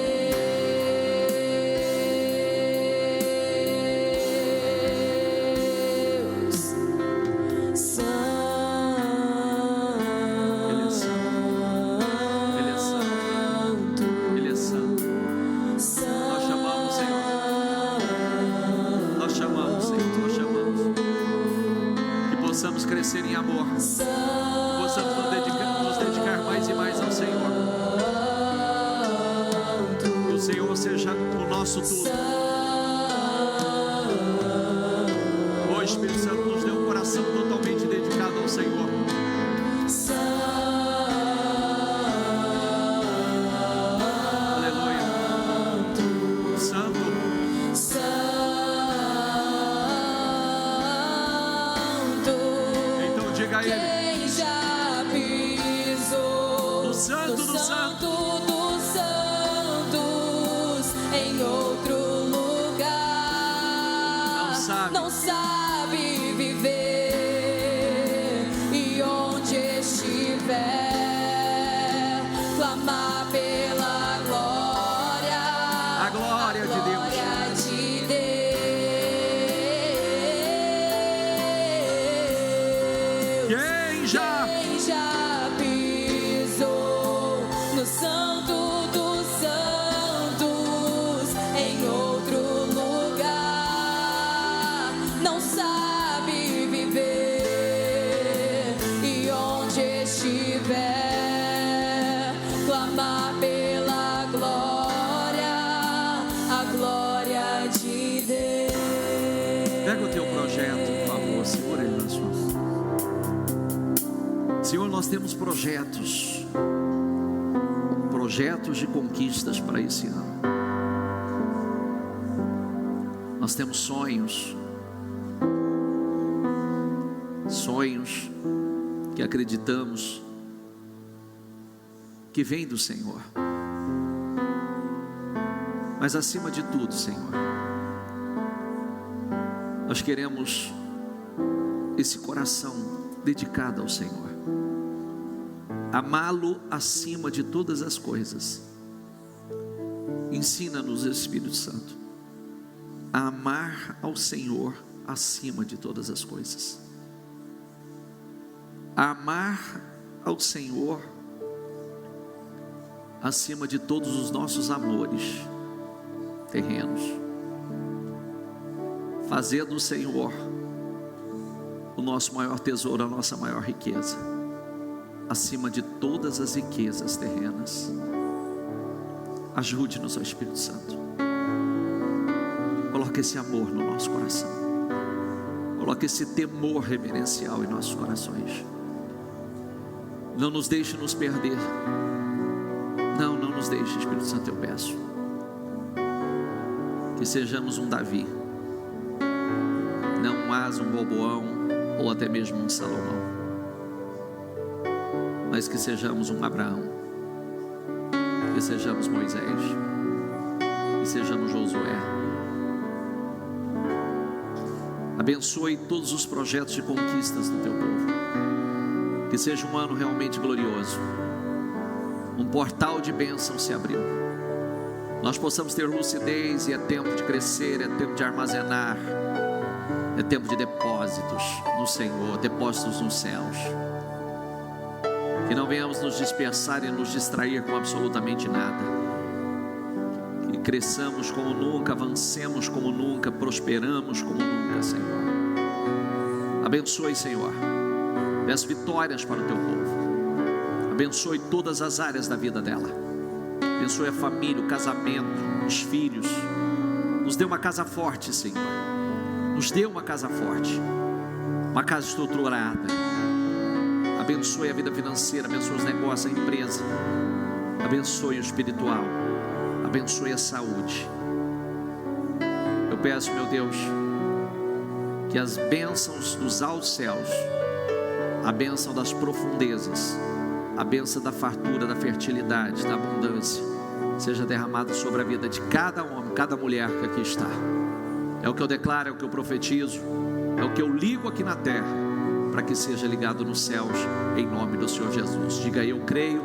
Ele é santo. Ele é santo. Ele é santo. Nós chamamos, Senhor. Nós chamamos, Senhor. Nós chamamos. Que possamos crescer em amor. Possamos nos dedicar mais e mais ao Senhor. Que o Senhor seja o nosso tudo. O Espírito Santo nos deu um coração totalmente dedicado ao Senhor. Aleluia. Santo. Então diga a Ele. Quem já pisou No Santo dos Santo dos Santos em outro lugar, Não sabe. não sabe Senhor, nós temos projetos de conquistas para esse ano. Nós temos sonhos que acreditamos que vêm do Senhor. Mas acima de tudo, Senhor, nós queremos esse coração dedicado ao Senhor, amá-lo acima de todas as coisas. Ensina-nos, Espírito Santo, a amar ao Senhor acima de todas as coisas, a amar ao Senhor acima de todos os nossos amores terrenos, fazer do Senhor o nosso maior tesouro, a nossa maior riqueza, acima de todas as riquezas terrenas. Ajude-nos, ó Espírito Santo. Coloque esse amor no nosso coração, coloque esse temor reverencial em nossos corações. Não nos deixe nos perder. Não nos deixe, Espírito Santo, eu peço que sejamos um Davi, não um Asa, um Roboão, ou até mesmo um Salomão, mas que sejamos um Abraão, que sejamos Moisés, que sejamos Josué. Abençoe todos os projetos de conquistas do teu povo, que seja um ano realmente glorioso, um portal de bênção se abriu, nós possamos ter lucidez, e é tempo de crescer, é tempo de armazenar, é tempo de depósitos no Senhor, depósitos nos céus. Que não venhamos nos dispersar e nos distrair com absolutamente nada. Que cresçamos como nunca, avancemos como nunca, prosperamos como nunca, Senhor. Abençoe, Senhor. Peço vitórias para o teu povo. Abençoe todas as áreas da vida dela. Abençoe a família, o casamento, os filhos. Nos dê uma casa forte, Senhor. Nos dê uma casa forte, uma casa estruturada. Abençoe a vida financeira, abençoe os negócios, a empresa. Abençoe o espiritual, abençoe a saúde. Eu peço, meu Deus, que as bênçãos dos altos céus, a bênção das profundezas, a bênção da fartura, da fertilidade, da abundância, seja derramada sobre a vida de cada homem, cada mulher que aqui está. É o que eu declaro, é o que eu profetizo, é o que eu ligo aqui na terra, para que seja ligado nos céus, em nome do Senhor Jesus. Diga aí: eu creio,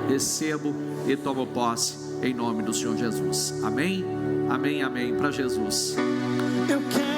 recebo e tomo posse, em nome do Senhor Jesus. Amém, amém, amém. Para Jesus. Eu quero